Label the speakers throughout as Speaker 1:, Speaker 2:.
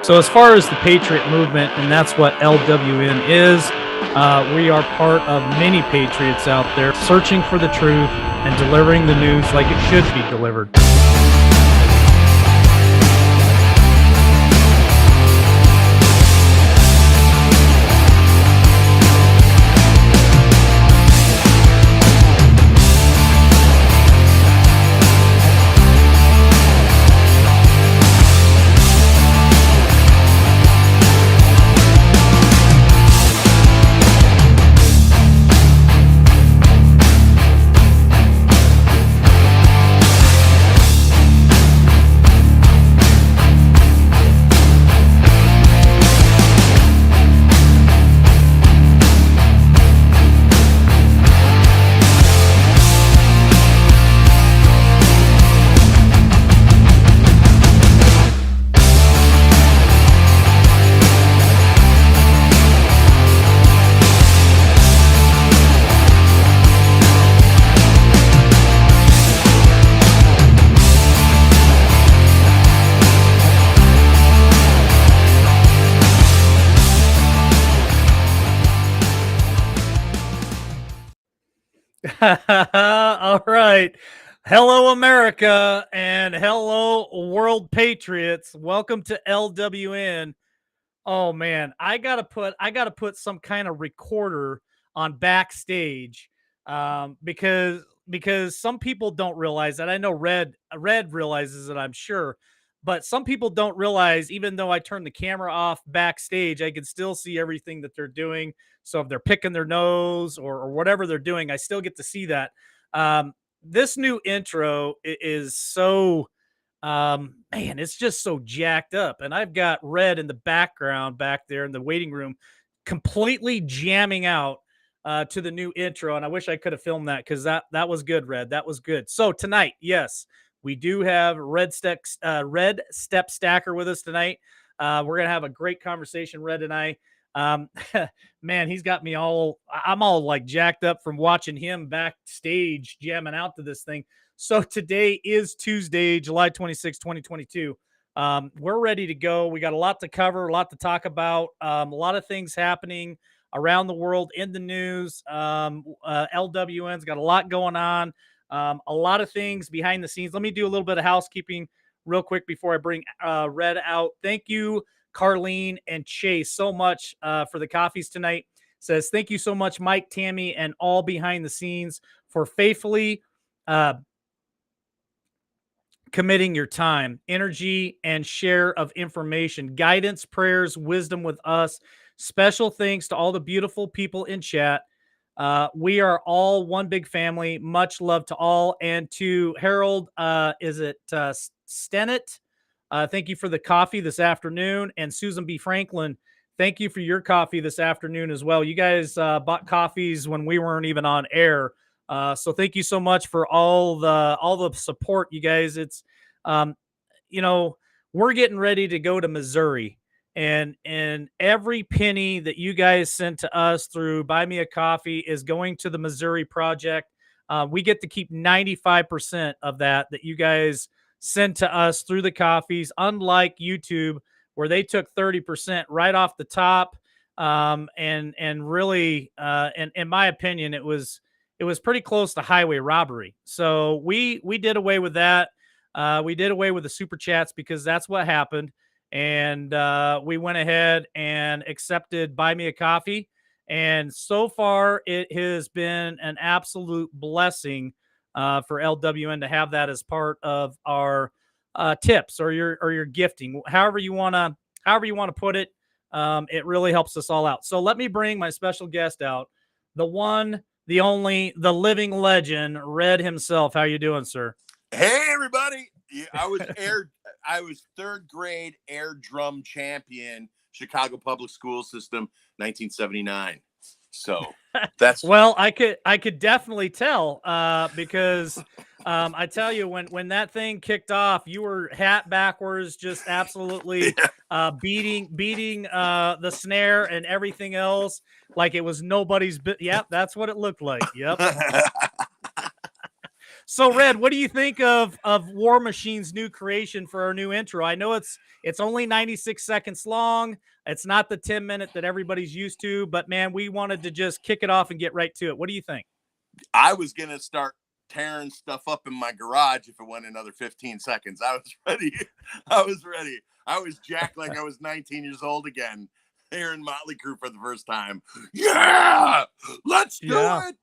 Speaker 1: So as far as the Patriot movement, and that's what LWN is, we are part of many patriots out there searching for the truth and delivering the news like it should be delivered. All right. Hello, America, and hello, world patriots. Welcome to LWN. Oh man, I gotta put some kind of recorder on backstage, because some people don't realize that. I know Red realizes it, I'm sure, but some people don't realize. Even though I turn the camera off backstage, I can still see everything that they're doing. So if they're picking their nose or whatever they're doing, I still get to see that. This new intro is so man, it's just so jacked up. And I've got Red in the background back there in the waiting room, completely jamming out to the new intro. And I wish I could have filmed that, because that was good, Red. That was good. So tonight, yes, we do have Red Step Stacker with us tonight. We're gonna have a great conversation, Red and I. Um, man, he's got me I'm all like jacked up from watching him backstage jamming out to this thing. So today is Tuesday, July 26, 2022. We're ready to go. We got a lot to cover, a lot to talk about, a lot of things happening around the world in the news. LWN's got a lot going on, a lot of things behind the scenes. Let me do a little bit of housekeeping real quick before I bring Red out. Thank you, Carlene and Chase, so much for the coffees tonight. Says, thank you so much, Mike, Tammy, and all behind the scenes for faithfully committing your time, energy, and share of information, guidance, prayers, wisdom with us. Special thanks to all the beautiful people in chat. We are all one big family. Much love to all. And to Harold, is it Stennett? Thank you for the coffee this afternoon. And Susan B. Franklin, thank you for your coffee this afternoon as well. You guys bought coffees when we weren't even on air. So thank you so much for all the support, you guys. It's we're getting ready to go to Missouri, and every penny that you guys sent to us through Buy Me a Coffee is going to the Missouri Project. We get to keep 95% of that you guys send to us through the coffees, unlike YouTube, where they took 30% right off the top. And really, and in my opinion, it was pretty close to highway robbery. So we did away with that. We did away with the super chats because that's what happened. And we went ahead and accepted Buy Me a Coffee. And so far, it has been an absolute blessing for LWN to have that as part of our tips or your gifting, however you want to put it. It really helps us all out. So let me bring my special guest out, the one, the only, the living legend, Red himself. How you doing, sir?
Speaker 2: Hey, everybody. I was third grade air drum champion, Chicago Public School System, 1979. So that's
Speaker 1: well, I could definitely tell because I tell you, when that thing kicked off, you were hat backwards, just absolutely beating the snare and everything else like it was nobody's. Yep, that's what it looked like. Yep. So, Red, what do you think of War Machine's new creation for our new intro? I know it's only 96 seconds long. It's not the 10-minute that everybody's used to, but man, we wanted to just kick it off and get right to it. What do you think?
Speaker 2: I was gonna start tearing stuff up in my garage if it went another 15 seconds. I was ready. I was ready. I was jacked like I was 19 years old again, hearing Motley Crue for the first time. Yeah, let's do it.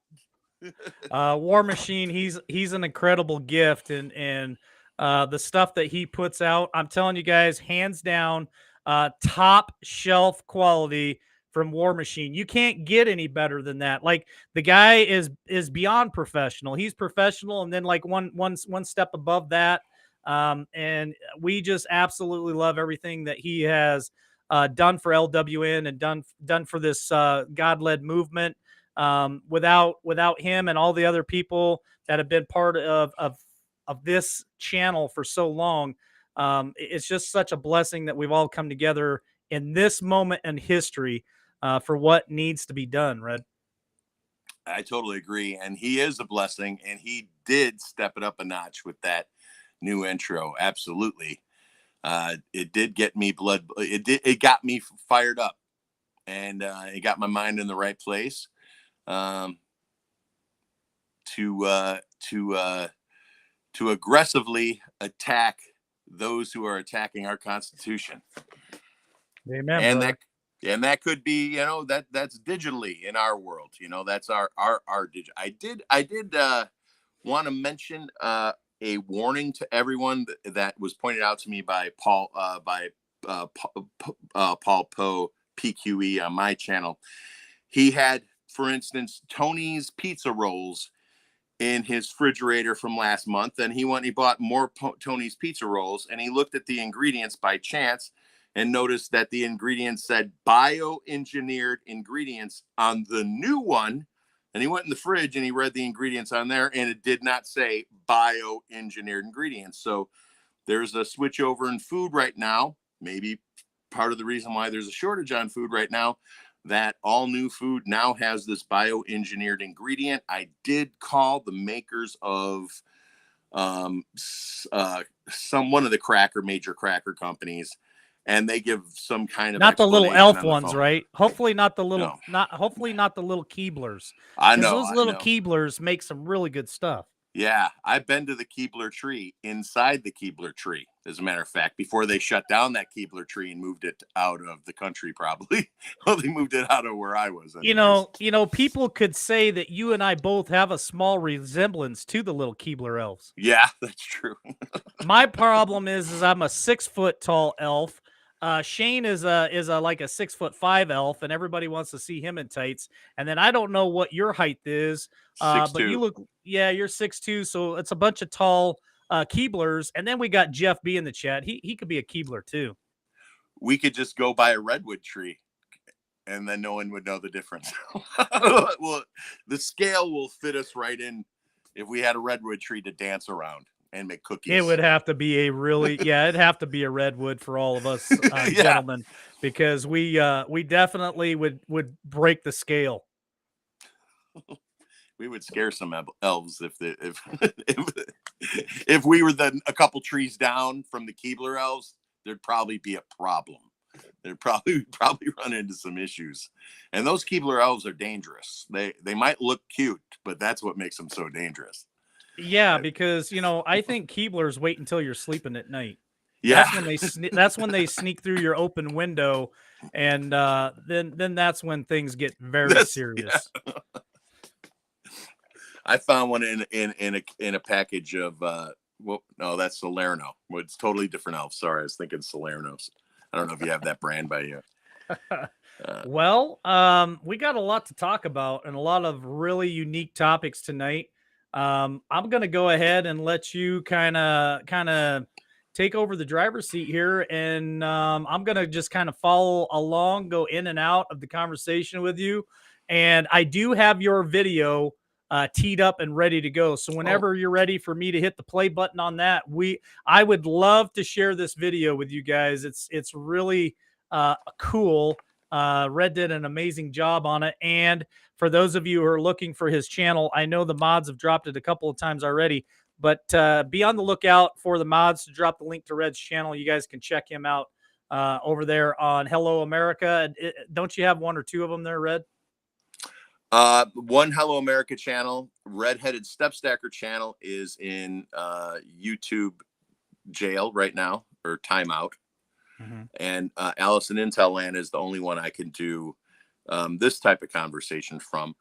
Speaker 1: War Machine, he's an incredible gift, and the stuff that he puts out, I'm telling you guys, hands down, top shelf quality from War Machine. You can't get any better than that. Like, the guy is beyond professional. He's professional, and then like one step above that. And we just absolutely love everything that he has done for LWN and done for this God-led movement. Without him and all the other people that have been part of this channel for so long, it's just such a blessing that we've all come together in this moment in history for what needs to be done. Red,
Speaker 2: I totally agree, and he is a blessing, and he did step it up a notch with that new intro. Absolutely, it did get me blood. It got me fired up, and it got my mind in the right place. To aggressively attack those who are attacking our Constitution.
Speaker 1: amen.
Speaker 2: And that could be, that's digitally in our world. That's our digital. I did want to mention a warning to everyone that was pointed out to me by Paul Poe PQE on my channel. He had, for instance, Tony's pizza rolls in his refrigerator from last month, and he went and he bought more Tony's pizza rolls, and he looked at the ingredients by chance and noticed that the ingredients said bioengineered ingredients on the new one, and he went in the fridge and he read the ingredients on there, and it did not say bioengineered ingredients. So there's a switch over in food right now, maybe part of the reason why there's a shortage on food right now, that all new food now has this bioengineered ingredient. I did call the makers of one of the major cracker companies, and they give some kind of
Speaker 1: not the little elf
Speaker 2: on
Speaker 1: ones,
Speaker 2: phone.
Speaker 1: right? Hopefully not the little,
Speaker 2: No.
Speaker 1: hopefully not the little Keeblers.
Speaker 2: I
Speaker 1: Because
Speaker 2: know
Speaker 1: those little Keeblers make some really good stuff.
Speaker 2: Yeah, I've been to the Keebler tree, inside the Keebler tree, as a matter of fact, before they shut down that Keebler tree and moved it out of the country, probably. Well, they moved it out of where I was. Anyways.
Speaker 1: You know, people could say that you and I both have a small resemblance to the little Keebler elves.
Speaker 2: Yeah, that's true.
Speaker 1: My problem is I'm a 6 foot tall elf. Shane is a like a 6'5" elf, and everybody wants to see him in tights. And then I don't know what your height is, but you look, you're 6'2", so it's a bunch of tall Keeblers. And then we got Jeff B in the chat. He could be a Keebler too.
Speaker 2: We could just go by a redwood tree, and then no one would know the difference. Well, the scale will fit us right in if we had a redwood tree to dance around and make cookies.
Speaker 1: It would have to be it'd have to be a redwood for all of us gentlemen, because we definitely would break the scale.
Speaker 2: We would scare some elves if we were then a couple trees down from the Keebler elves. There'd probably be a problem. They'd probably run into some issues. And those Keebler elves are dangerous. They might look cute, but that's what makes them so dangerous.
Speaker 1: Yeah, because I think Keeblers wait until you're sleeping at night.
Speaker 2: Yeah,
Speaker 1: that's when they sneak through your open window, and then that's when things get very serious.
Speaker 2: Yeah. I found one in a package of no, that's Salerno. Well, it's totally different elf. Sorry, I was thinking Salernos. I don't know if you have that brand by you.
Speaker 1: Well, we got a lot to talk about and a lot of really unique topics tonight. I'm gonna go ahead and let you kind of take over the driver's seat here, and I'm gonna just kind of follow along, go in and out of the conversation with you. And I do have your video teed up and ready to go. So whenever you're ready for me to hit the play button on that, I would love to share this video with you guys. It's really cool. Red did an amazing job on it. And for those of you who are looking for his channel, I know the mods have dropped it a couple of times already, but be on the lookout for the mods to drop the link to Red's channel. You guys can check him out over there on Hello America. Don't you have one or two of them there, Red?
Speaker 2: One Hello America channel. Redheaded Stepstacker channel is in YouTube jail right now, or timeout. And Alice in Intel Land is the only one I can do this type of conversation from.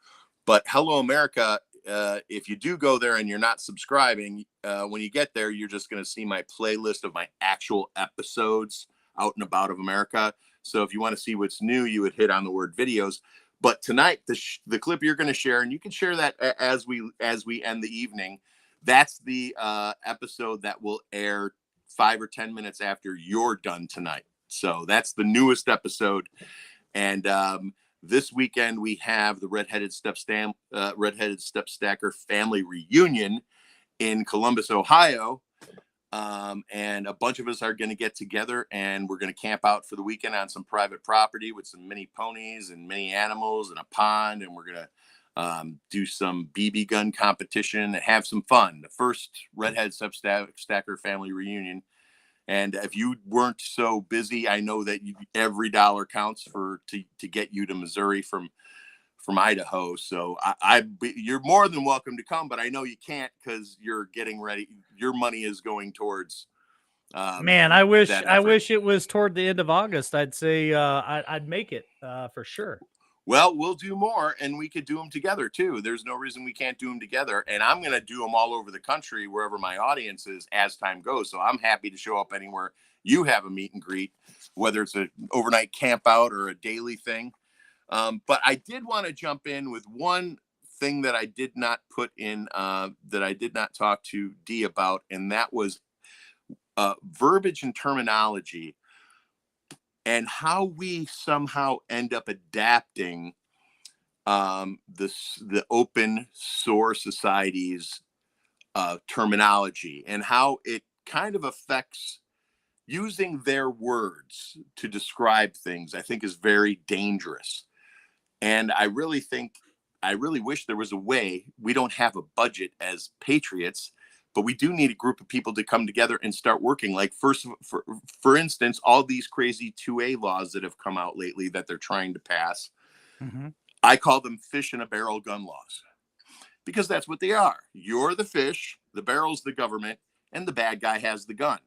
Speaker 2: But Hello America, if you do go there and you're not subscribing, when you get there, you're just going to see my playlist of my actual episodes out and about of America. So if you want to see what's new, you would hit on the word videos. But tonight, the clip you're going to share, and you can share that as we end the evening, that's the episode that will air 5 or 10 minutes after you're done tonight. So that's the newest episode. And this weekend we have the Redheaded Stepstacker family reunion in Columbus, Ohio. And a bunch of us are going to get together, and we're going to camp out for the weekend on some private property with some mini ponies and mini animals and a pond. And we're going to do some BB gun competition and have some fun. The first Redhead Stepstacker family reunion. And if you weren't so busy, I know that every dollar counts to get you to Missouri from Idaho. So you're more than welcome to come, but I know you can't because you're getting ready. Your money is going towards.
Speaker 1: Man, I wish it was toward the end of August. I'd say I'd make it for sure.
Speaker 2: Well, we'll do more, and we could do them together too. There's no reason we can't do them together. And I'm going to do them all over the country, wherever my audience is as time goes. So I'm happy to show up anywhere you have a meet and greet, whether it's an overnight camp out or a daily thing. But I did want to jump in with one thing that I did not put in, that I did not talk to Dee about, and that was verbiage and terminology, and how we somehow end up adapting the open source society's terminology, and how it kind of affects using their words to describe things. I think is very dangerous. And I really wish there was a way. We don't have a budget as patriots, but we do need a group of people to come together and start working. Like for instance, all these crazy 2A laws that have come out lately that they're trying to pass. I call them fish in a barrel gun laws, because that's what they are. You're the fish, the barrel's the government, and the bad guy has the gun.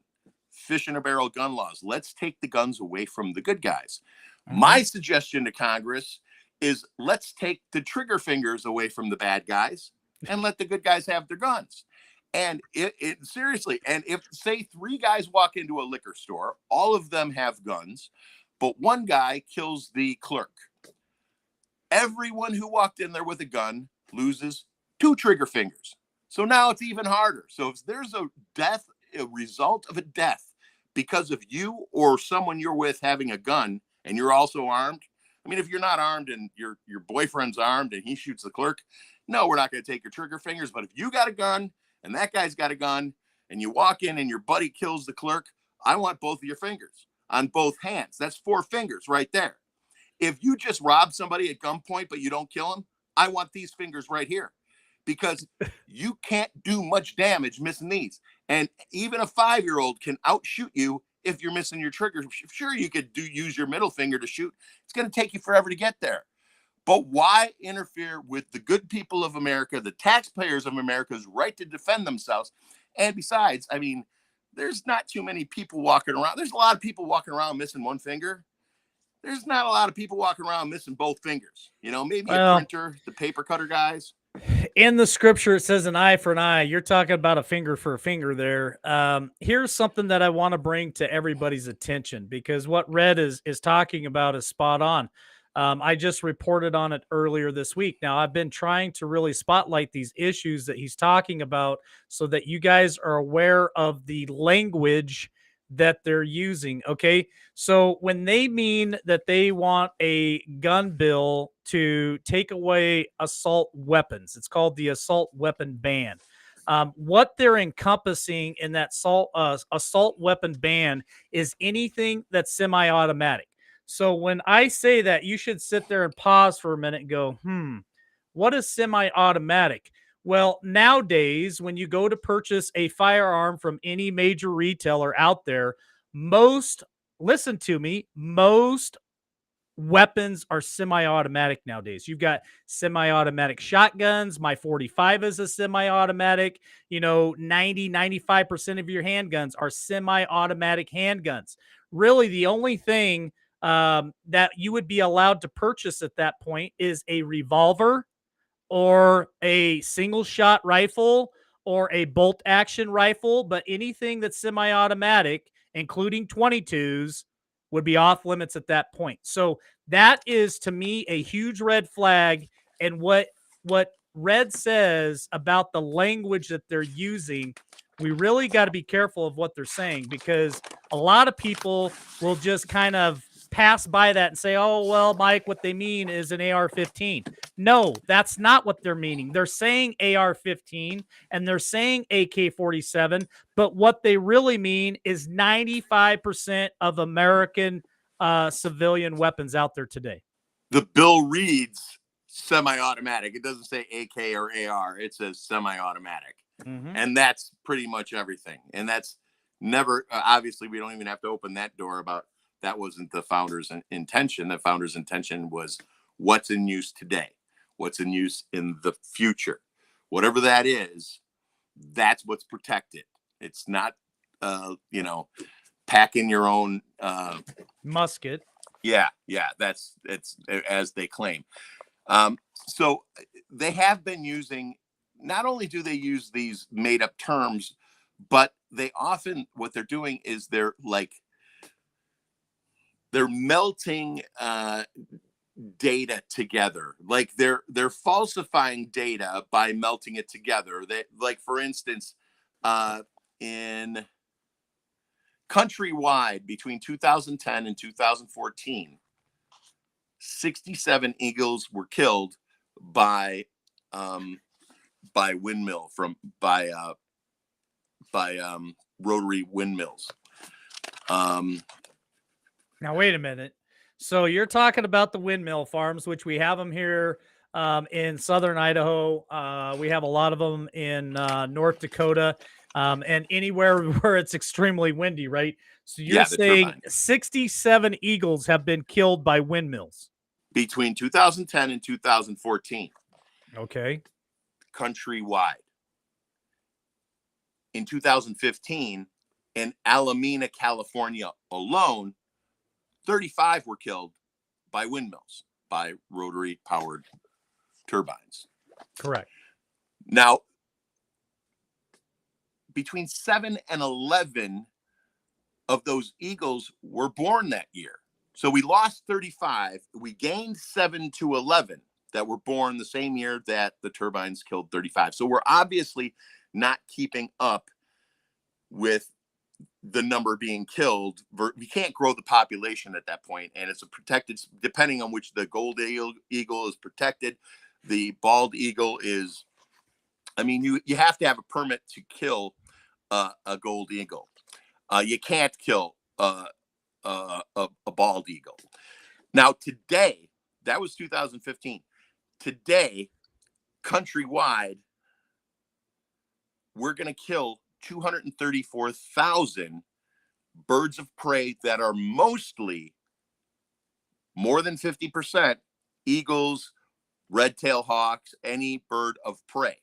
Speaker 2: Fish in a barrel gun laws. Let's take the guns away from the good guys. My suggestion to Congress is let's take the trigger fingers away from the bad guys and let the good guys have their guns. And seriously, and if say 3 guys walk into a liquor store, all of them have guns, but one guy kills the clerk. Everyone who walked in there with a gun loses 2 trigger fingers. So now it's even harder. So if there's a result of a death because of you or someone you're with having a gun and you're also armed, I mean, if you're not armed and your boyfriend's armed and he shoots the clerk, no, we're not going to take your trigger fingers. But if you got a gun and that guy's got a gun and you walk in and your buddy kills the clerk, I want both of your fingers on both hands. That's 4 fingers right there. If you just rob somebody at gunpoint but you don't kill him, I want these fingers right here, because you can't do much damage missing these. And even a 5-year-old can outshoot you if you're missing your trigger. Sure, you could use your middle finger to shoot. It's going to take you forever to get there. But why interfere with the good people of America, the taxpayers of America's right to defend themselves? And besides, I mean, there's not too many people walking around. There's a lot of people walking around missing 1 finger. There's not a lot of people walking around missing both fingers. You know, maybe a printer, the paper cutter guys.
Speaker 1: In the scripture, it says an eye for an eye. You're talking about a finger for a finger there. Here's something that I want to bring to everybody's attention, because what Red is talking about is spot on. I just reported on it earlier this week. Now, I've been trying to really spotlight these issues that he's talking about so that you guys are aware of the language that they're using. Okay. So when they mean that they want a gun bill to take away assault weapons, it's called the assault weapon ban. What they're encompassing in that assault weapon ban is anything that's semi-automatic. So when I say that, you should sit there and pause for a minute and go, what is semi-automatic? Well, nowadays, when you go to purchase a firearm from any major retailer out there, most, listen to me, most weapons are semi-automatic nowadays. You've got semi-automatic shotguns. My 45 is a semi-automatic. 95% of your handguns are semi-automatic handguns. Really, the only thing that you would be allowed to purchase at that point is a revolver or a single shot rifle or a bolt action rifle, but anything that's semi automatic, including 22s, would be off limits at that point. So that is to me a huge red flag. And what Red says about the language that they're using, we really got to be careful of what they're saying, because a lot of people will just kind of pass by that and say, oh, well, Mike, what they mean is an AR-15. No, that's not what they're meaning. They're saying AR-15 and they're saying AK-47, but what they really mean is 95% of American civilian weapons out there today.
Speaker 2: The bill reads semi-automatic. It doesn't say AK or AR. It says semi-automatic. And that's pretty much everything. And that's never, obviously, we don't even have to open that door about that. Wasn't the founder's intention. The founder's intention was what's in use today, what's in use in the future. Whatever that is, that's what's protected. It's not, packing your own
Speaker 1: musket.
Speaker 2: Yeah, it's as they claim. So they have been using, not only do they use these made up terms, but they often, what they're doing is they're melting data together. Like they're falsifying data by melting it together. Like, for instance, in countrywide between 2010 and 2014, 67 eagles were killed by windmill by rotary windmills.
Speaker 1: Now wait a minute. So you're talking about the windmill farms, which we have them here in southern Idaho. We have a lot of them in North Dakota, and anywhere where it's extremely windy, right? So you're saying 67 eagles have been killed by windmills
Speaker 2: between 2010 and 2014.
Speaker 1: Okay.
Speaker 2: Countrywide. In 2015, in Alameda, California alone, 35 were killed by windmills, by rotary powered turbines.
Speaker 1: Correct.
Speaker 2: Now, between 7 and 11 of those eagles were born that year. So we lost 35. We gained 7 to 11 that were born the same year that the turbines killed 35. So we're obviously not keeping up with the number being killed. We can't grow the population at that point, and it's a protected, depending on which the gold eagle is protected. The bald eagle is, I mean, you have to have a permit to kill a gold eagle. You can't kill a bald eagle. Now today, that was 2015. Today, countrywide, we're going to kill 234,000 birds of prey that are mostly, more than 50%, eagles, red-tailed hawks, any bird of prey.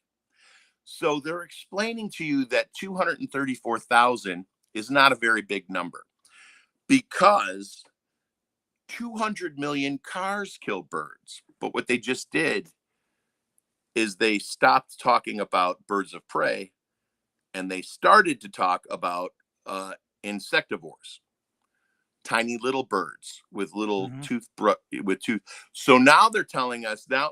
Speaker 2: So they're explaining to you that 234,000 is not a very big number, because 200 million cars kill birds. But what they just did is they stopped talking about birds of prey, and they started to talk about insectivores, tiny little birds with little tooth. So now they're telling us now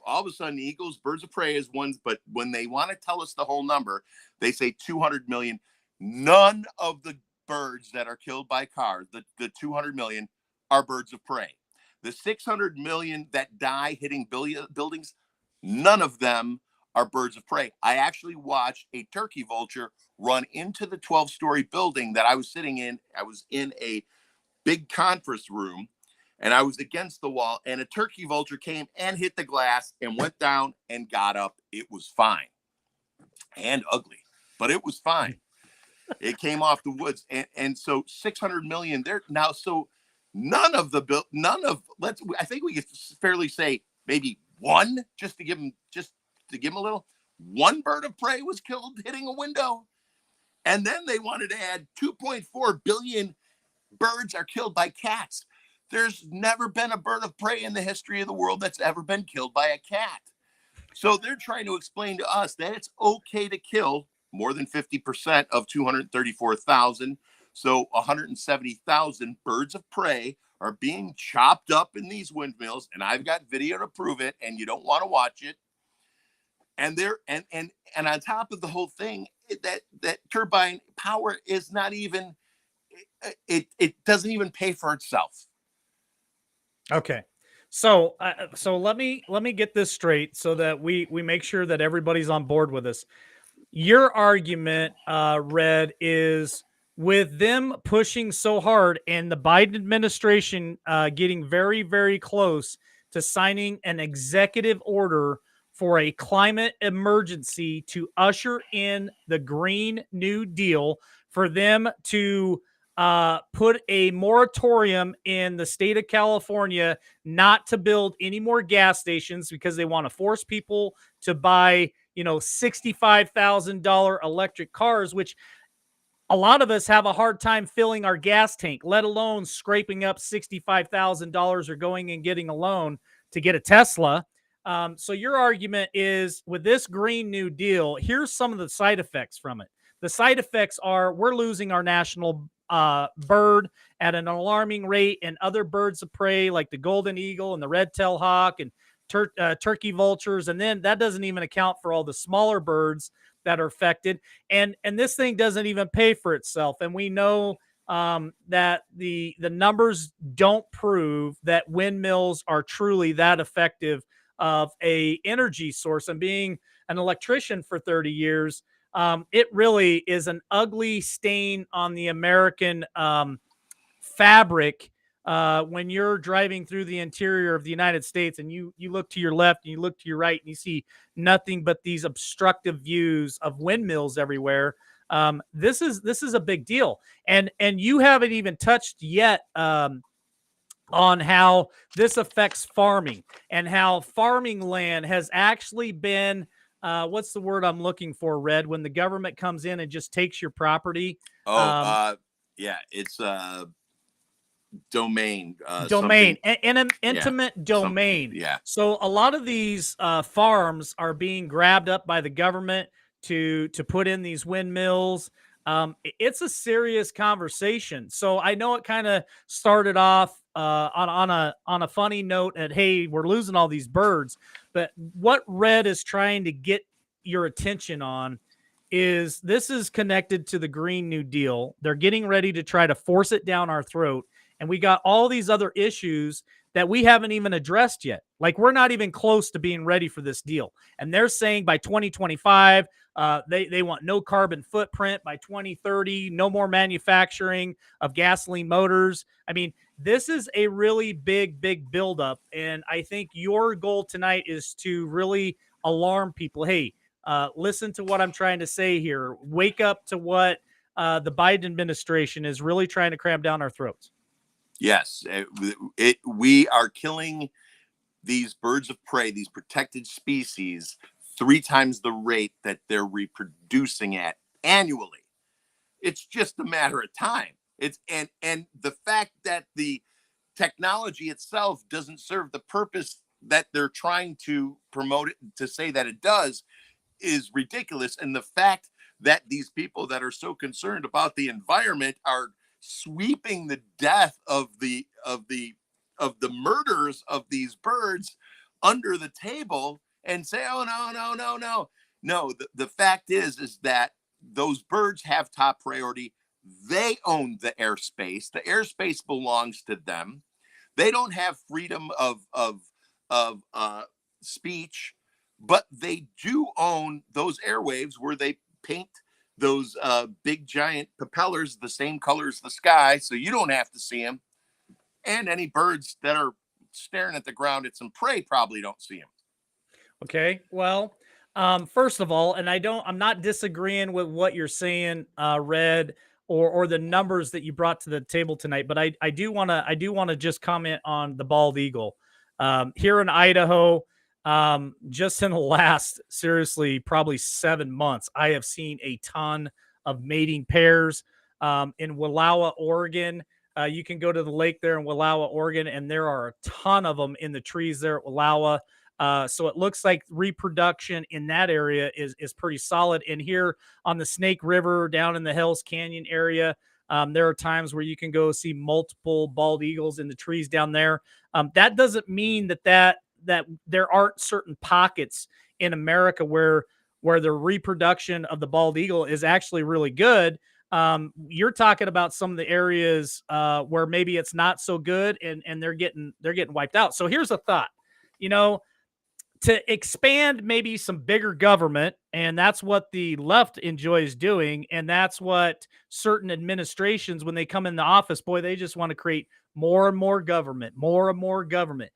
Speaker 2: all of a sudden eagles, birds of prey is ones, but when they want to tell us the whole number, they say 200 million. None of the birds that are killed by cars, the 200 million, are birds of prey. The 600 million that die hitting buildings, none of them are birds of prey. I actually watched a turkey vulture run into the 12-story building that I was sitting in. I was in a big conference room, and I was against the wall, and a turkey vulture came and hit the glass and went down and got up. It was fine and ugly, but it was fine. It came off the woods, and so 600 million there now. So none of, I think we could fairly say maybe one, just to give them a little. One bird of prey was killed hitting a window, and then they wanted to add 2.4 billion birds are killed by cats. There's never been a bird of prey in the history of the world that's ever been killed by a cat. So they're trying to explain to us that it's okay to kill more than 50% of 234,000. So 170,000 birds of prey are being chopped up in these windmills. And I've got video to prove it, and you don't want to watch it. And they're and on top of the whole thing, that turbine power is not even, it doesn't even pay for itself.
Speaker 1: Okay. So let me get this straight so that we make sure that everybody's on board with us. Your argument, Red, is with them pushing so hard and the Biden administration getting very, very close to signing an executive order for a climate emergency to usher in the Green New Deal, for them to put a moratorium in the state of California not to build any more gas stations because they want to force people to buy, $65,000 electric cars, which a lot of us have a hard time filling our gas tank, let alone scraping up $65,000 or going and getting a loan to get a Tesla. So your argument is, with this Green New Deal, here's some of the side effects from it. The side effects are we're losing our national bird at an alarming rate, and other birds of prey like the golden eagle and the red-tailed hawk and turkey vultures. And then that doesn't even account for all the smaller birds that are affected. And this thing doesn't even pay for itself. And we know that the numbers don't prove that windmills are truly that effective of a energy source. And being an electrician for 30 years, it really is an ugly stain on the American fabric when you're driving through the interior of the United States and you look to your left and you look to your right and you see nothing but these obstructive views of windmills everywhere. This is a big deal, and you haven't even touched yet on how this affects farming and how farming land has actually been what's the word I'm looking for, Red, when the government comes in and just takes your property?
Speaker 2: Yeah, it's domain.
Speaker 1: An intimate domain.
Speaker 2: Yeah.
Speaker 1: So a lot of these farms are being grabbed up by the government to put in these windmills. It's a serious conversation. So I know it kind of started off on a funny note at, hey, we're losing all these birds. But what Red is trying to get your attention on is this is connected to the Green New Deal. They're getting ready to try to force it down our throat. And we got all these other issues that we haven't even addressed yet. Like, we're not even close to being ready for this deal. And they're saying by 2025, they want no carbon footprint. By 2030, no more manufacturing of gasoline motors. I mean, this is a really big buildup. And I think your goal tonight is to really alarm people. Hey, listen to what I'm trying to say here. Wake up to what the Biden administration is really trying to cram down our throats.
Speaker 2: Yes, we are killing these birds of prey, these protected species, 3 times the rate that they're reproducing at annually. It's just a matter of time. And the fact that the technology itself doesn't serve the purpose that they're trying to promote it to say that it does is ridiculous. And the fact that these people that are so concerned about the environment are sweeping the death of the murders of these birds under the table and say, oh, no. The fact is that those birds have top priority. They own the airspace. The airspace belongs to them. They don't have freedom of speech, but they do own those airwaves where they paint those big giant propellers the same color as the sky, so you don't have to see them. and any birds that are staring at the ground at some prey probably don't see them.
Speaker 1: Okay. Well, first of all, and I'm not disagreeing with what you're saying, Red, or the numbers that you brought to the table tonight, but I do want to just comment on the bald eagle. Here in Idaho, just in the last, seriously, probably 7 months, I have seen a ton of mating pairs. In Wallowa, Oregon, you can go to the lake there in Wallowa, Oregon, and there are a ton of them in the trees there at Wallowa. So it looks like reproduction in that area is pretty solid. And here on the Snake River, down in the Hells Canyon area, there are times where you can go see multiple bald eagles in the trees down there. That doesn't mean that there aren't certain pockets in America where the reproduction of the bald eagle is actually really good. You're talking about some of the areas where maybe it's not so good, and they're getting wiped out. So here's a thought. You know, to expand maybe some bigger government, and that's what the left enjoys doing, and that's what certain administrations, when they come in the office, boy, they just want to create more and more government, more and more government.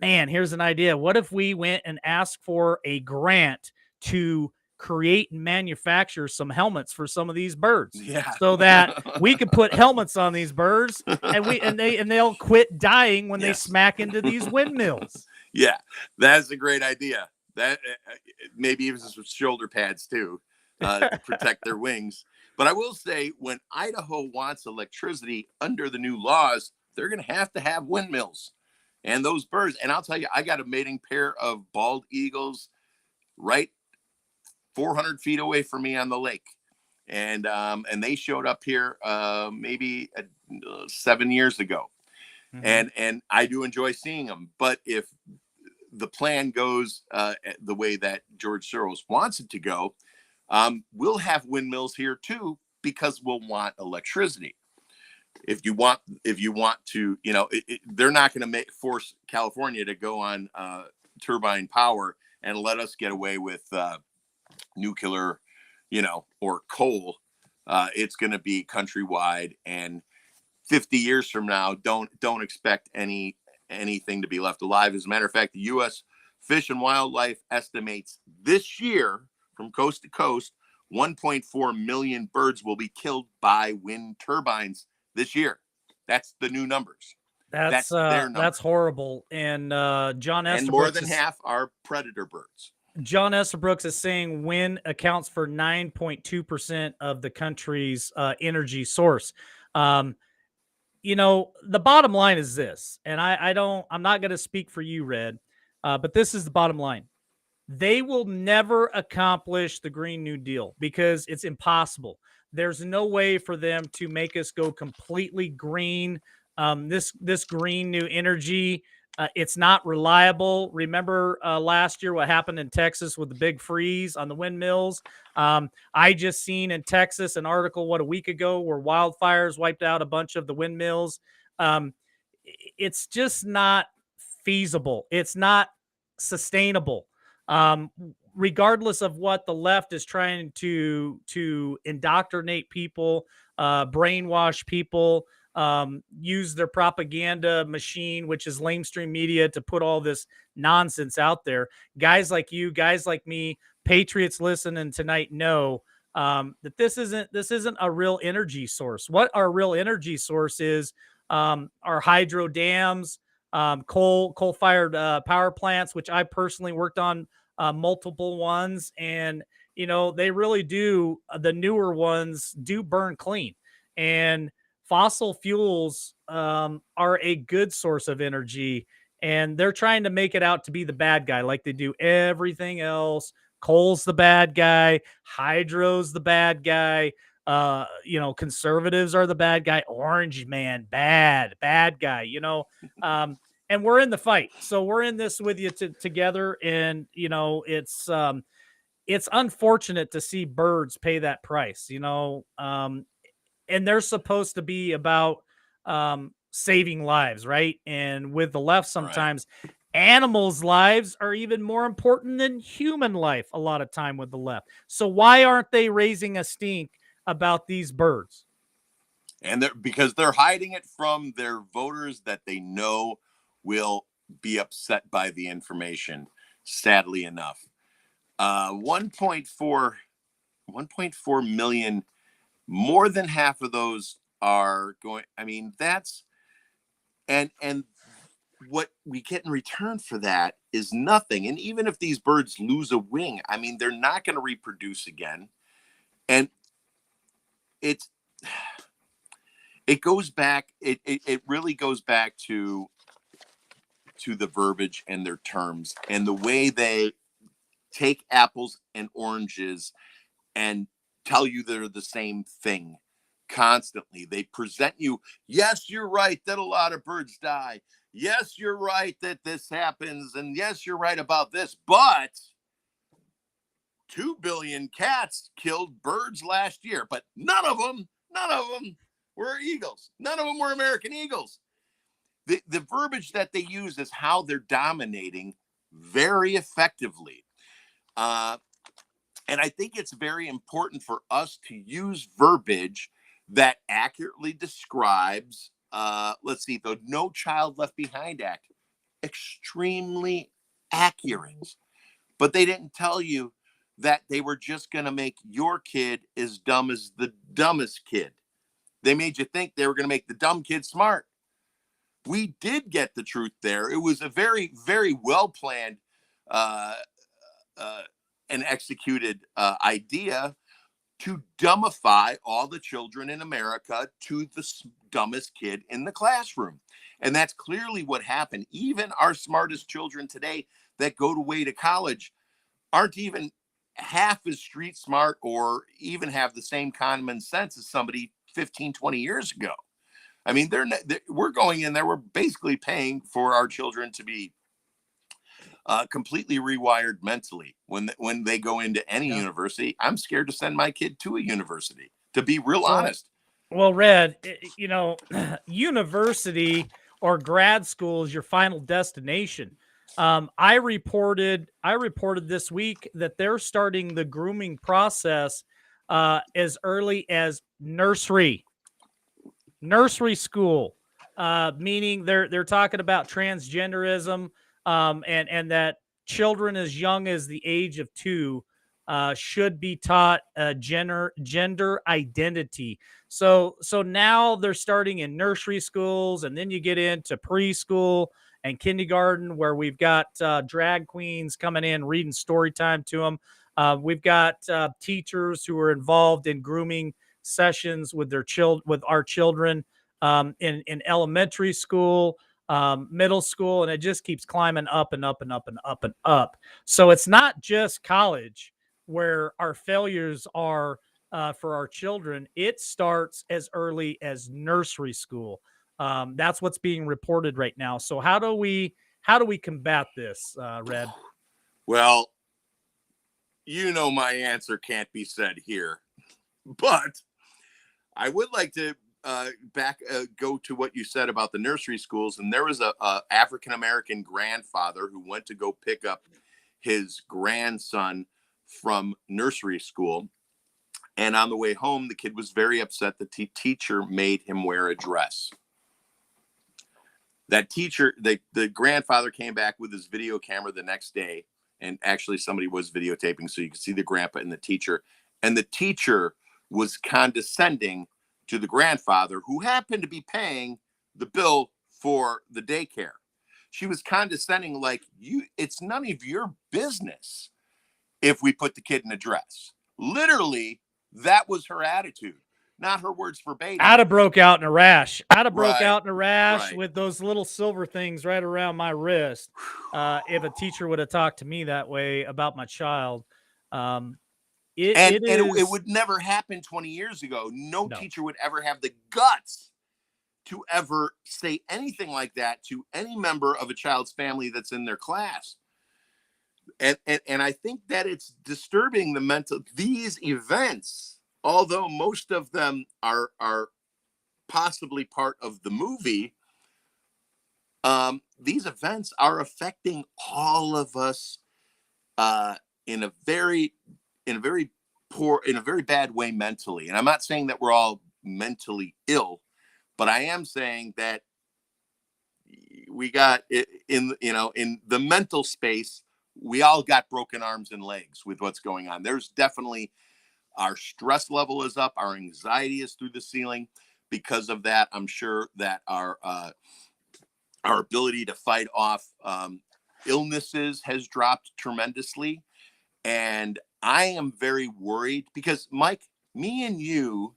Speaker 1: Man, here's an idea. What if we went and asked for a grant to create and manufacture some helmets for some of these birds,
Speaker 2: Yeah.
Speaker 1: so that we could put helmets on these birds, and they'll quit dying when they smack into these windmills.
Speaker 2: Yeah, that's a great idea. That maybe even some shoulder pads too, to protect their wings. But I will say, when Idaho wants electricity under the new laws, they're going to have windmills and those birds. And I'll tell you, I got a mating pair of bald eagles right 400 feet away from me on the lake, and they showed up here maybe 7 years ago. Mm-hmm. And I do enjoy seeing them. But if the plan goes the way that George Soros wants it to go, we'll have windmills here too, because we'll want electricity. If you want to, they're not going to force California to go on turbine power and let us get away with nuclear, or coal. It's going to be countrywide, and 50 years from now, don't expect anything to be left alive. As a matter of fact, the U.S. Fish and Wildlife estimates this year, from coast to coast, 1.4 million birds will be killed by wind turbines this year. That's the new numbers.
Speaker 1: That's their numbers. That's horrible. And John Estabrooks,
Speaker 2: and more than half are predator birds.
Speaker 1: John Estabrooks is saying wind accounts for 9.2% of the country's energy source. The bottom line is this, and I'm not going to speak for you, Red, but this is the bottom line. They will never accomplish the Green New Deal because it's impossible. There's no way for them to make us go completely green. This green new energy, it's not reliable. Remember last year what happened in Texas with the big freeze on the windmills? I just seen in Texas an article, a week ago, where wildfires wiped out a bunch of the windmills. It's just not feasible. It's not sustainable. Regardless of what the left is trying to indoctrinate people, brainwash people, use their propaganda machine, which is lamestream media, to put all this nonsense out there. Guys like you, guys like me, patriots listening tonight know that this isn't a real energy source. What our real energy source is are hydro dams, coal-fired power plants, which I personally worked on multiple ones, and they really do. The newer ones do burn clean, and fossil fuels are a good source of energy, and they're trying to make it out to be the bad guy, like they do everything else. Coal's the bad guy, hydro's the bad guy. Conservatives are the bad guy. Orange man, bad guy. And we're in the fight, so we're in this with you together. And it's unfortunate to see birds pay that price. And they're supposed to be about saving lives, right? And with the left, sometimes animals' lives are even more important than human life a lot of time with the left. So why aren't they raising a stink about these birds?
Speaker 2: And because they're hiding it from their voters that they know will be upset by the information, sadly enough. 1.4 million, more than half of those are going. I mean, that's and what we get in return for that is nothing. And even if these birds lose a wing, I mean, they're not going to reproduce again. And it's it goes back. It really goes back to the verbiage and their terms and the way they take apples and oranges and tell you they're the same thing constantly. They present you, yes, you're right that a lot of birds die. Yes, you're right that this happens. And yes, you're right about this. But 2 billion cats killed birds last year. But none of them were eagles. None of them were American eagles. The verbiage that they use is how they're dominating very effectively. And I think it's very important for us to use verbiage that accurately describes, let's see, the No Child Left Behind Act. Extremely accurate. But they didn't tell you that they were just going to make your kid as dumb as the dumbest kid. They made you think they were going to make the dumb kid smart. We did get the truth there. It was a very, very well-planned and executed idea to dumbify all the children in America to the dumbest kid in the classroom. And that's clearly what happened. Even our smartest children today that go away to college aren't even half as street smart or even have the same common sense as somebody 15, 20 years ago. I mean, we're going in there. We're basically paying for our children to be completely rewired mentally when they go into any university. I'm scared to send my kid to a university, to be real honest.
Speaker 1: Well, Red, university or grad school is your final destination. I reported this week that they're starting the grooming process as early as nursery school, meaning they're talking about transgenderism, and that children as young as the age of 2 should be taught gender identity. So now they're starting in nursery schools, and then you get into preschool and kindergarten, where we've got drag queens coming in reading story time to them. We've got teachers who are involved in grooming sessions with our children in elementary school, middle school, and it just keeps climbing up and up and up and up and up. So it's not just college where our failures are for our children. It starts as early as nursery school. That's what's being reported right now. So how do we combat this, Red?
Speaker 2: Well, my answer can't be said here, but I would like to go to what you said about the nursery schools. And there was a African-American grandfather who went to go pick up his grandson from nursery school. And on the way home, the kid was very upset that the teacher made him wear a dress. That teacher, the grandfather came back with his video camera the next day. And actually somebody was videotaping, so you could see the grandpa and the teacher. And the teacher was condescending to the grandfather, who happened to be paying the bill for the daycare. She was condescending, like, it's none of your business if we put the kid in a dress. Literally, that was her attitude, not her words verbatim.
Speaker 1: I'd have broke out in a rash.
Speaker 2: Right.
Speaker 1: With those little silver things right around my wrist. If a teacher would have talked to me that way about my child.
Speaker 2: It would never happen 20 years ago. No teacher would ever have the guts to ever say anything like that to any member of a child's family that's in their class. And I think that it's disturbing these events, although most of them are possibly part of the movie. These events are affecting all of us in a very bad way mentally. And I'm not saying that we're all mentally ill, but I am saying that we got in the mental space, we all got broken arms and legs with what's going on. There's definitely, our stress level is up, our anxiety is through the ceiling. Because of that, I'm sure that our ability to fight off illnesses has dropped tremendously. And I am very worried because, Mike, me and you,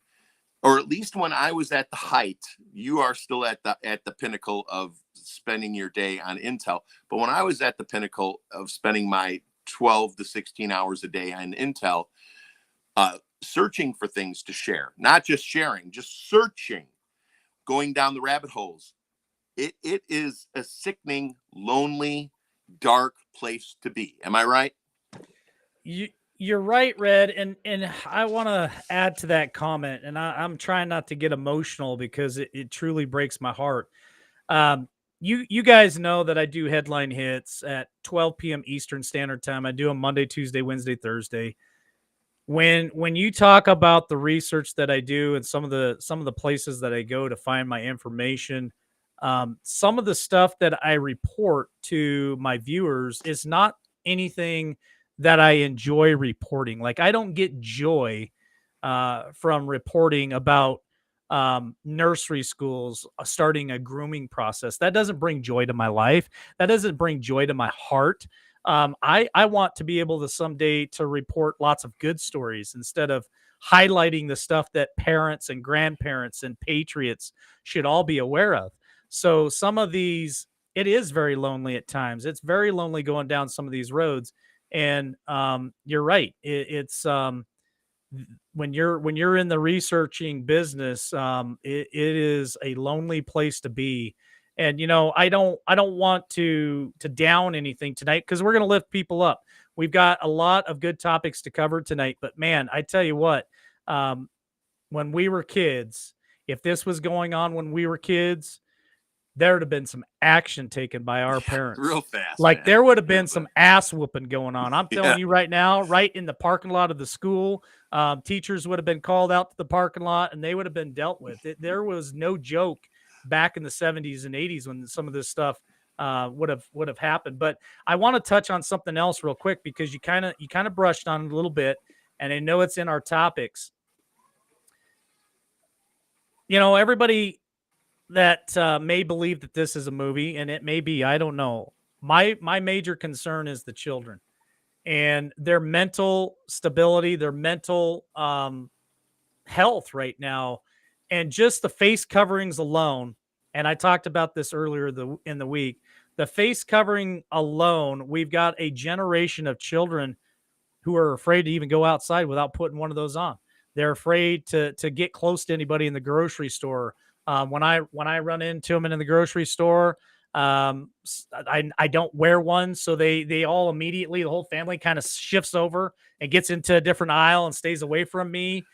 Speaker 2: or at least when I was at the height, you are still at the pinnacle of spending your day on Intel. But when I was at the pinnacle of spending my 12 to 16 hours a day on Intel, searching for things to share, not just sharing, just searching, going down the rabbit holes. It is a sickening, lonely, dark place to be. Am I right?
Speaker 1: You're right, Red, and I want to add to that comment, and I'm trying not to get emotional because it truly breaks my heart. Um, you guys know that I do headline hits at 12 p.m. Eastern Standard Time. I do them Monday, Tuesday, Wednesday, Thursday. When you talk about the research that I do and some of the places that I go to find my information, some of the stuff that I report to my viewers is not anything that I enjoy reporting. Like, I don't get joy from reporting about nursery schools starting a grooming process. That doesn't bring joy to my life. That doesn't bring joy to my heart. I want to be able to someday to report lots of good stories instead of highlighting the stuff that parents and grandparents and patriots should all be aware of. So some of these, it is very lonely at times. It's very lonely going down some of these roads. And you're right. It's when you're in the researching business, it is a lonely place to be. And I don't want to down anything tonight because we're going to lift people up. We've got a lot of good topics to cover tonight, but man, I tell you what, um, when we were kids, if this was going on when we were kids, there would have been some action taken by our parents.
Speaker 2: Real fast.
Speaker 1: Like,
Speaker 2: man.
Speaker 1: there would have been some ass whooping going on. I'm telling
Speaker 2: Yeah.
Speaker 1: you right now, right in the parking lot of the school, teachers would have been called out to the parking lot and they would have been dealt with. There was no joke back in the 70s and 80s when some of this stuff would have happened. But I want to touch on something else real quick because you kind of brushed on it a little bit, and I know it's in our topics. Everybody that may believe that this is a movie, and it may be, I don't know. My major concern is the children and their mental stability, their mental health right now, and just the face coverings alone. And I talked about this earlier in the week. The face covering alone, we've got a generation of children who are afraid to even go outside without putting one of those on. They're afraid to get close to anybody in the grocery store. When I run into them in the grocery store, I don't wear one, so they all immediately, the whole family kind of shifts over and gets into a different aisle and stays away from me.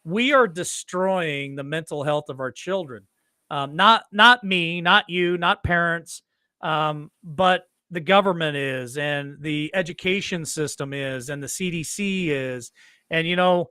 Speaker 1: We are destroying the mental health of our children. Not me, not you, not parents, but the government is, and the education system is, and the CDC is. And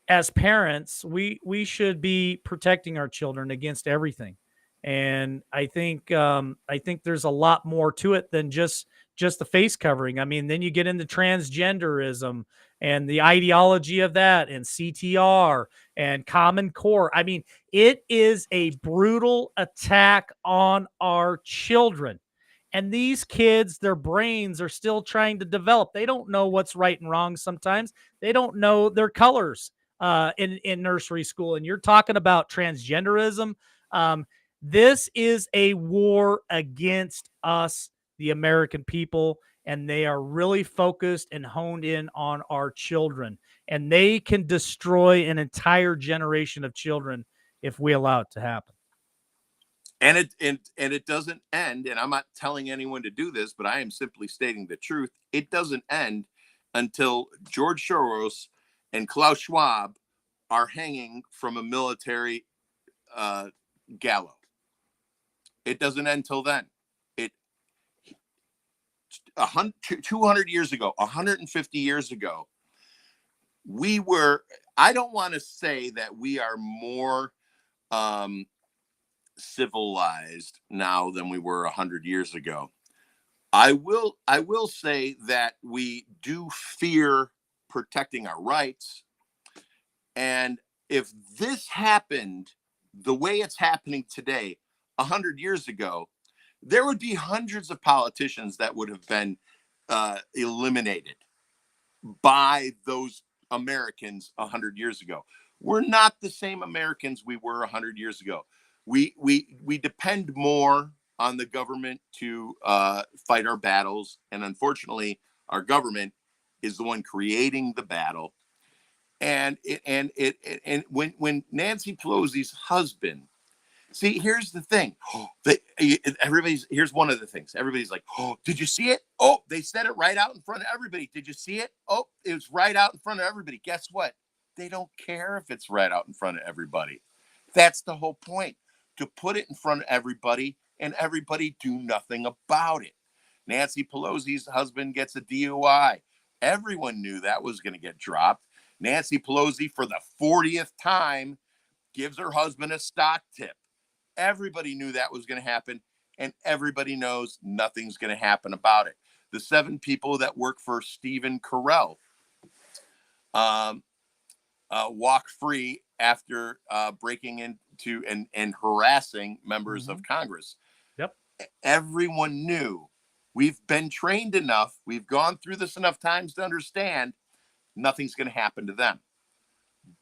Speaker 1: as parents, we should be protecting our children against everything. And I think there's a lot more to it than just the face covering. I mean, then you get into transgenderism and the ideology of that, and CTR and Common Core. I mean, it is a brutal attack on our children. And these kids, their brains are still trying to develop. They don't know what's right and wrong sometimes. They don't know their colors in nursery school. And you're talking about transgenderism. This is a war against us, the American people, and they are really focused and honed in on our children. And they can destroy an entire generation of children if we allow it to happen.
Speaker 2: And it doesn't end, and I'm not telling anyone to do this, but I am simply stating the truth. It doesn't end until George Soros and Klaus Schwab are hanging from a military gallows. It doesn't end till then. It 200 years ago, 150 years ago, we were, I don't want to say that we are more civilized now than we were 100 years ago. I will say that we do fear protecting our rights. And if this happened the way it's happening today, 100 years ago, there would be hundreds of politicians that would have been eliminated by those Americans 100 years ago. We're not the same Americans we were 100 years ago. We depend more on the government to fight our battles, and unfortunately, our government is the one creating the battle. And when Nancy Pelosi's husband, see, here's the thing. Here's one of the things. Everybody's like, oh, did you see it? Oh, they said it right out in front of everybody. Did you see it? Oh, it was right out in front of everybody. Guess what? They don't care if it's right out in front of everybody. That's the whole point, to put it in front of everybody and everybody do nothing about it. Nancy Pelosi's husband gets a DUI. Everyone knew that was going to get dropped. Nancy Pelosi, for the 40th time, gives her husband a stock tip. Everybody knew that was going to happen, and everybody knows nothing's going to happen about it. The 7 people that work for Stephen Carell walk free after breaking into and harassing members of Congress.
Speaker 1: Yep.
Speaker 2: Everyone knew. We've been trained enough. We've gone through this enough times to understand nothing's going to happen to them.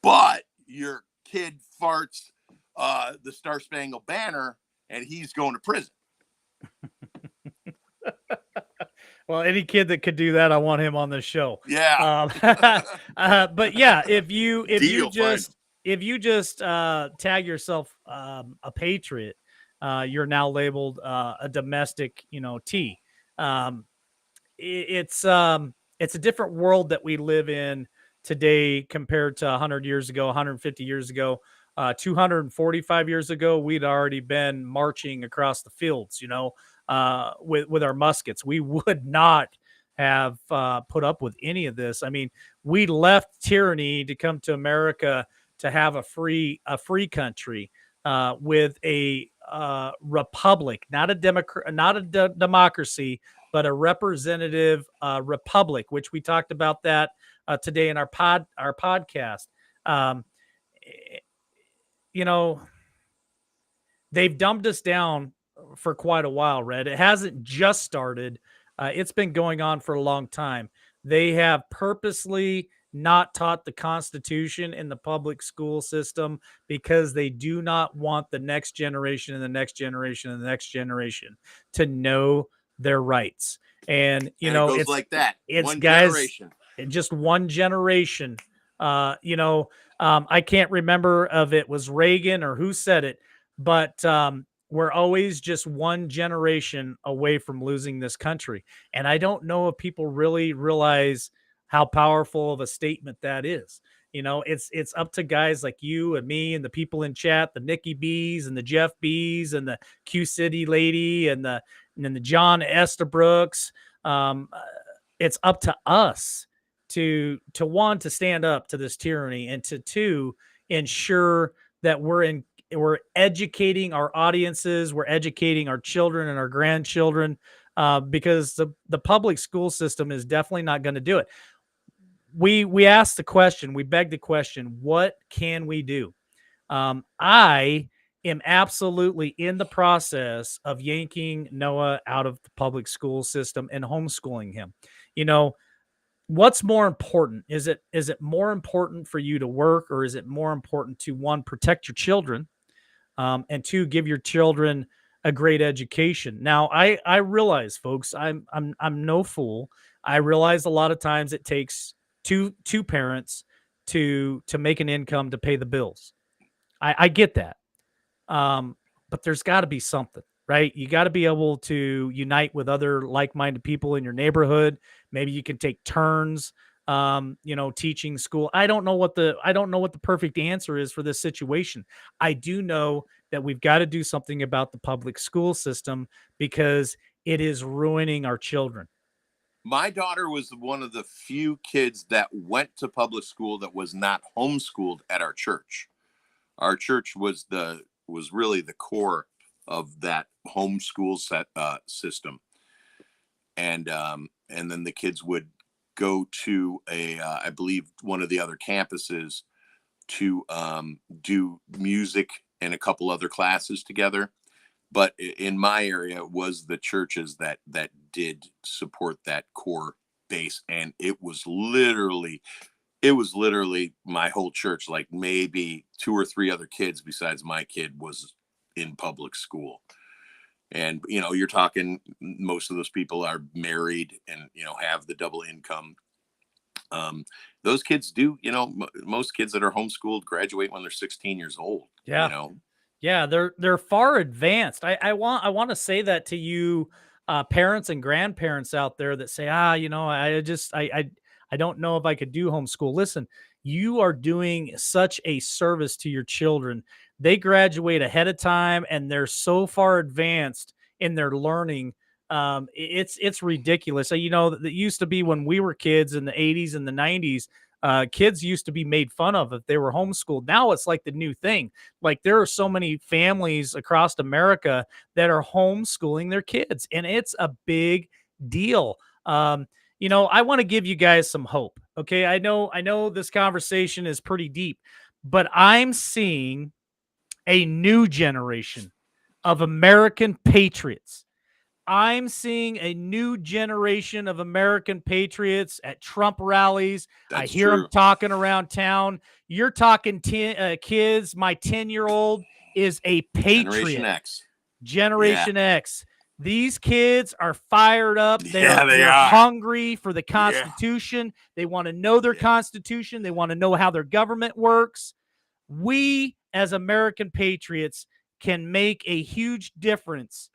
Speaker 2: But your kid farts the Star Spangled Banner and he's going to prison.
Speaker 1: Well, any kid that could do that, I want him on this show.
Speaker 2: Yeah.
Speaker 1: But yeah, if you just tag yourself a patriot, you're now labeled a domestic, T. It's a different world that we live in today compared to 100 years ago, 150 years ago. 245 years ago, we'd already been marching across the fields, with our muskets. We would not have put up with any of this. I mean, we left tyranny to come to America to have a free country with a republic, not a democracy, but a representative republic, which we talked about that today in our podcast. They've dumbed us down for quite a while, Red. It hasn't just started. It's been going on for a long time. They have purposely not taught the Constitution in the public school system because they do not want the next generation and the next generation and the next generation to know their rights. And
Speaker 2: it goes
Speaker 1: it's
Speaker 2: like that.
Speaker 1: It's
Speaker 2: one
Speaker 1: guys,
Speaker 2: generation.
Speaker 1: Just one generation. I can't remember if it was Reagan or who said it, but we're always just one generation away from losing this country. And I don't know if people really realize how powerful of a statement that is. It's up to guys like you and me and the people in chat, the Nikki B's and the Jeff B's and the Q City lady and the John Estabrooks. It's up to us to stand up to this tyranny, and to two, ensure that we're educating our audiences, we're educating our children and our grandchildren, because the public school system is definitely not going to do it. We asked the question, we begged the question, what can we do? I am absolutely in the process of yanking Noah out of the public school system and homeschooling him. What's more important? Is it more important for you to work, or is it more important to, one, protect your children, and two, give your children a great education? Now, I realize, folks, I'm no fool. I realize a lot of times it takes two parents to make an income to pay the bills. I get that. But there's got to be something, right? You got to be able to unite with other like-minded people in your neighborhood. Maybe you can take turns, teaching school. I don't know what the perfect answer is for this situation. I do know that we've got to do something about the public school system because it is ruining our children.
Speaker 2: My daughter was one of the few kids that went to public school that was not homeschooled at our church. Our church was really the core of that homeschool system, and then the kids would go to I believe one of the other campuses to do music and a couple other classes together. But in my area, it was the churches that did support that core base, and it was literally my whole church. Like maybe two or three other kids besides my kid was in public school. And you're talking, most of those people are married and have the double income. Those kids do, most kids that are homeschooled graduate when they're 16 years old.
Speaker 1: Yeah. Yeah, they're far advanced. I want to say that to you, parents and grandparents out there that say, I don't know if I could do homeschool. Listen, you are doing such a service to your children. They graduate ahead of time, and they're so far advanced in their learning. It's ridiculous. So, that used to be when we were kids in the 80s and the 90s. Kids used to be made fun of if they were homeschooled. Now it's like the new thing. Like there are so many families across America that are homeschooling their kids, and it's a big deal. I want to give you guys some hope. Okay. I know this conversation is pretty deep, but I'm seeing a new generation of American patriots. I'm seeing a new generation of American patriots at Trump rallies. I hear them talking around town. You're talking kids. My 10-year-old is a patriot.
Speaker 2: Generation X.
Speaker 1: Generation X. These kids are fired up. They're hungry for the Constitution. Yeah. They want to know their Constitution. They want to know how their government works. We, as American patriots, can make a huge difference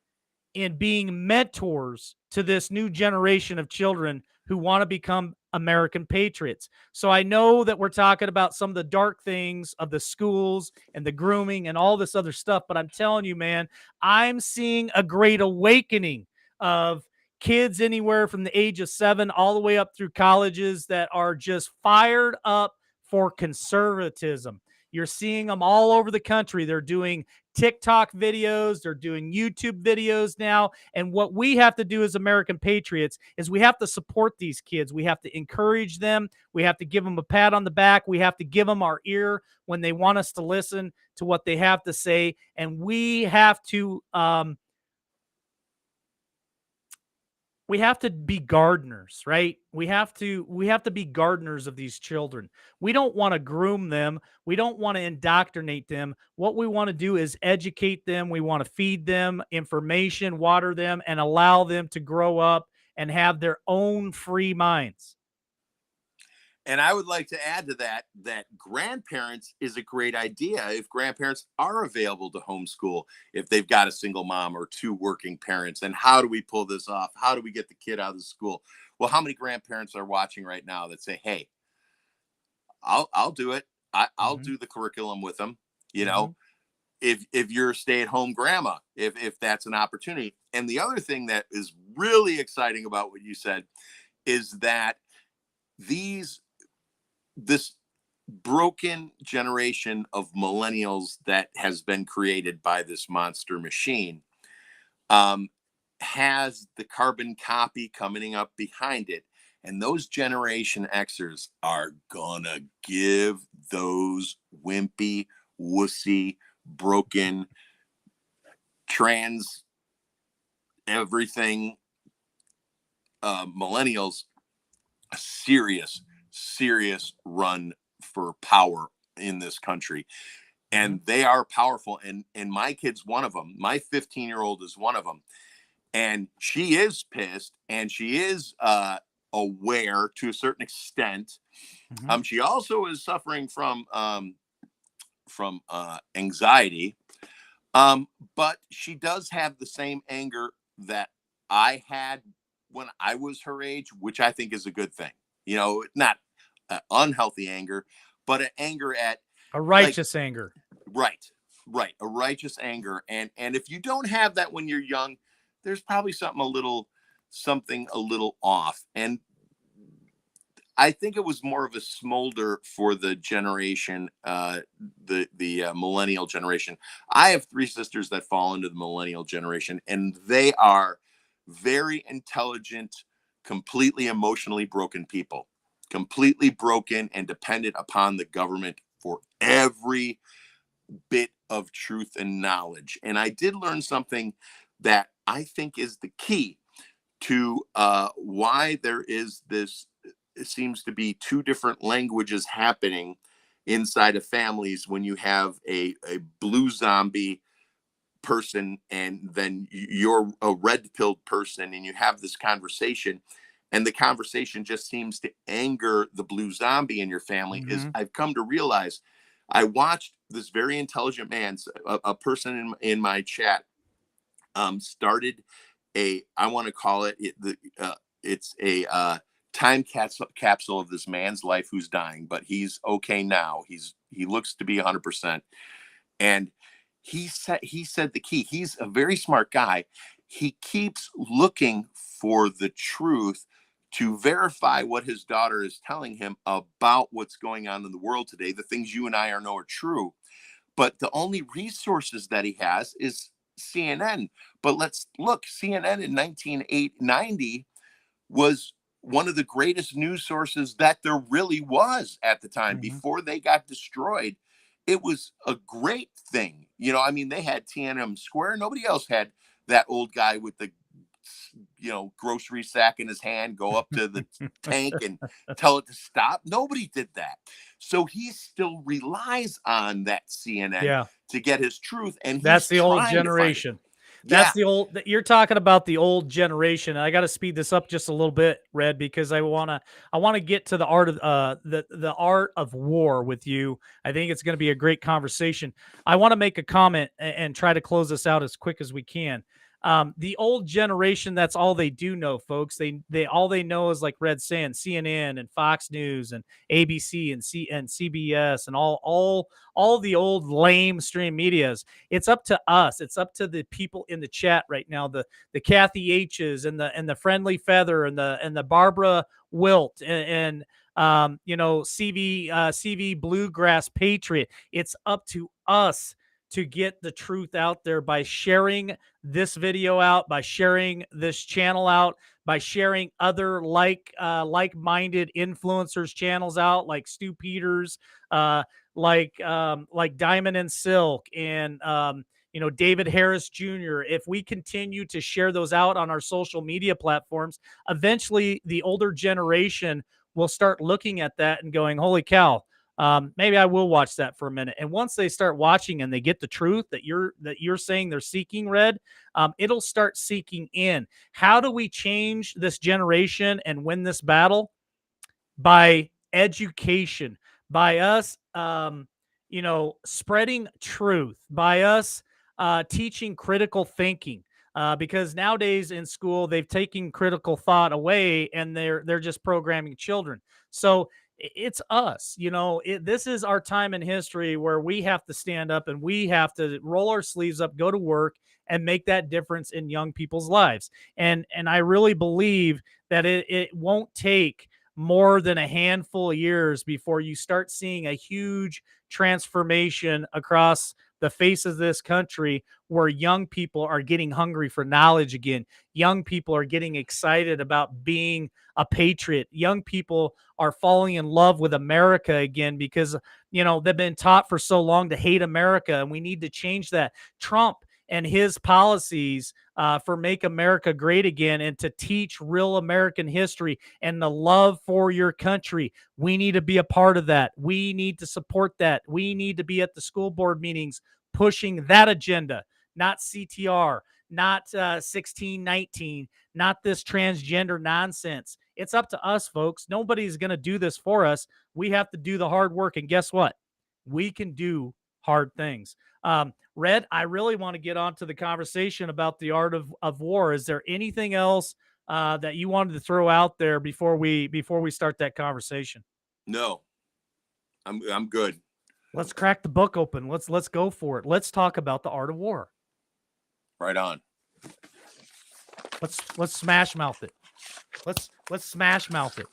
Speaker 1: in being mentors to this new generation of children who want to become American patriots. So I know that we're talking about some of the dark things of the schools and the grooming and all this other stuff, but I'm telling you, man, I'm seeing a great awakening of kids anywhere from the age of 7 all the way up through colleges that are just fired up for conservatism. You're seeing them all over the country. They're doing TikTok videos. They're doing YouTube videos now. And what we have to do as American patriots is we have to support these kids. We have to encourage them. We have to give them a pat on the back. We have to give them our ear when they want us to listen to what they have to say. And we have to be gardeners, right? We have to be gardeners of these children. We don't want to groom them. We don't want to indoctrinate them. What we want to do is educate them. We want to feed them information, water them, and allow them to grow up and have their own free minds.
Speaker 2: And I would like to add to that grandparents is a great idea if grandparents are available to homeschool, if they've got a single mom or two working parents. And how do we pull this off? How do we get the kid out of the school? Well, how many grandparents are watching right now that say, hey, I'll do it. I'll do the curriculum with them, if you're a stay-at-home grandma, if that's an opportunity. And the other thing that is really exciting about what you said is that this broken generation of millennials that has been created by this monster machine has the carbon copy coming up behind it. And those Generation Xers are gonna give those wimpy, wussy, broken, trans, everything millennials a serious run for power in this country. And they are powerful. And my kid's one of them. My 15-year-old is one of them. And she is pissed, and she is aware to a certain extent. She also is suffering from anxiety. But she does have the same anger that I had when I was her age, which I think is a good thing. Not unhealthy anger, but an anger at
Speaker 1: a righteous anger.
Speaker 2: Right. A righteous anger. And if you don't have that when you're young, there's probably something a little something a little off. And I think it was more of a smolder for the generation, the millennial generation. I have three sisters that fall into the millennial generation, and they are very intelligent, completely emotionally broken people, completely broken and dependent upon the government for every bit of truth and knowledge. And I did learn something that I think is the key to why there is this, it seems to be two different languages happening inside of families when you have a blue zombie person and then you're a red pilled person, and you have this conversation, and the conversation just seems to anger the blue zombie in your family. Is I've come to realize, I watched this very intelligent man, a person in my chat, started I want to call it, it's a time capsule of this man's life who's dying, but he's okay now. He looks to be 100%. And he said the key. He's a very smart guy. He keeps looking for the truth to verify what his daughter is telling him about what's going on in the world today, the things you and I know are true. But the only resources that he has is CNN. But let's look, CNN in 1990 was one of the greatest news sources that there really was at the time before they got destroyed. It was a great thing. You know, I mean, they had Tiananmen Square. Nobody else had that old guy with the, grocery sack in his hand go up to the tank and tell it to stop. Nobody did that. So he still relies on that CNN to get his truth. And
Speaker 1: that's
Speaker 2: he's
Speaker 1: the old
Speaker 2: trying to find it.
Speaker 1: generation. That's the old, you're talking about the old generation. I got to speed this up just a little bit, Red, because I want to get to the art of the art of war with you. I think it's going to be a great conversation. I want to make a comment and try to close this out as quick as we can. The old generation, that's all they do know, folks. They all they know is, like Red saying, CNN and Fox News and ABC and CBS and all the old lame stream medias. It's up to us. It's up to the people in the chat right now, the Kathy H's and the Friendly Feather and the Barbara Wilt and CV Bluegrass Patriot. It's up to us to get the truth out there by sharing this video out, by sharing this channel out, by sharing other like-minded influencers channels out, like Stu Peters, like Diamond and Silk, and David Harris Jr. If we continue to share those out on our social media platforms, eventually the older generation will start looking at that and going, holy cow, maybe I will watch that for a minute. And once they start watching and they get the truth that you're saying they're seeking, Red, it'll start seeking in. How do we change this generation and win this battle? By education, by us, spreading truth, by us teaching critical thinking. Because nowadays in school they've taken critical thought away and they're just programming children. So it's us. This is our time in history where we have to stand up and we have to roll our sleeves up, go to work, and make that difference in young people's lives. And I really believe that it won't take more than a handful of years before you start seeing a huge transformation across the face of this country, where young people are getting hungry for knowledge again. Young people are getting excited about being a patriot. Young people are falling in love with America again because, they've been taught for so long to hate America, and we need to change that. Trump and his policies for Make America Great Again, and to teach real American history and the love for your country. We need to be a part of that. We need to support that. We need to be at the school board meetings pushing that agenda, not CTR, not 1619, not this transgender nonsense. It's up to us, folks. Nobody's going to do this for us. We have to do the hard work. And guess what? We can do hard things. Red, I really want to get on to the conversation about the art of war. Is there anything else that you wanted to throw out there before we start that conversation?
Speaker 2: No, I'm good.
Speaker 1: Let's crack the book open. Let's go for it. Let's talk about the art of war.
Speaker 2: Right on.
Speaker 1: Let's smash mouth it. Let's smash mouth it.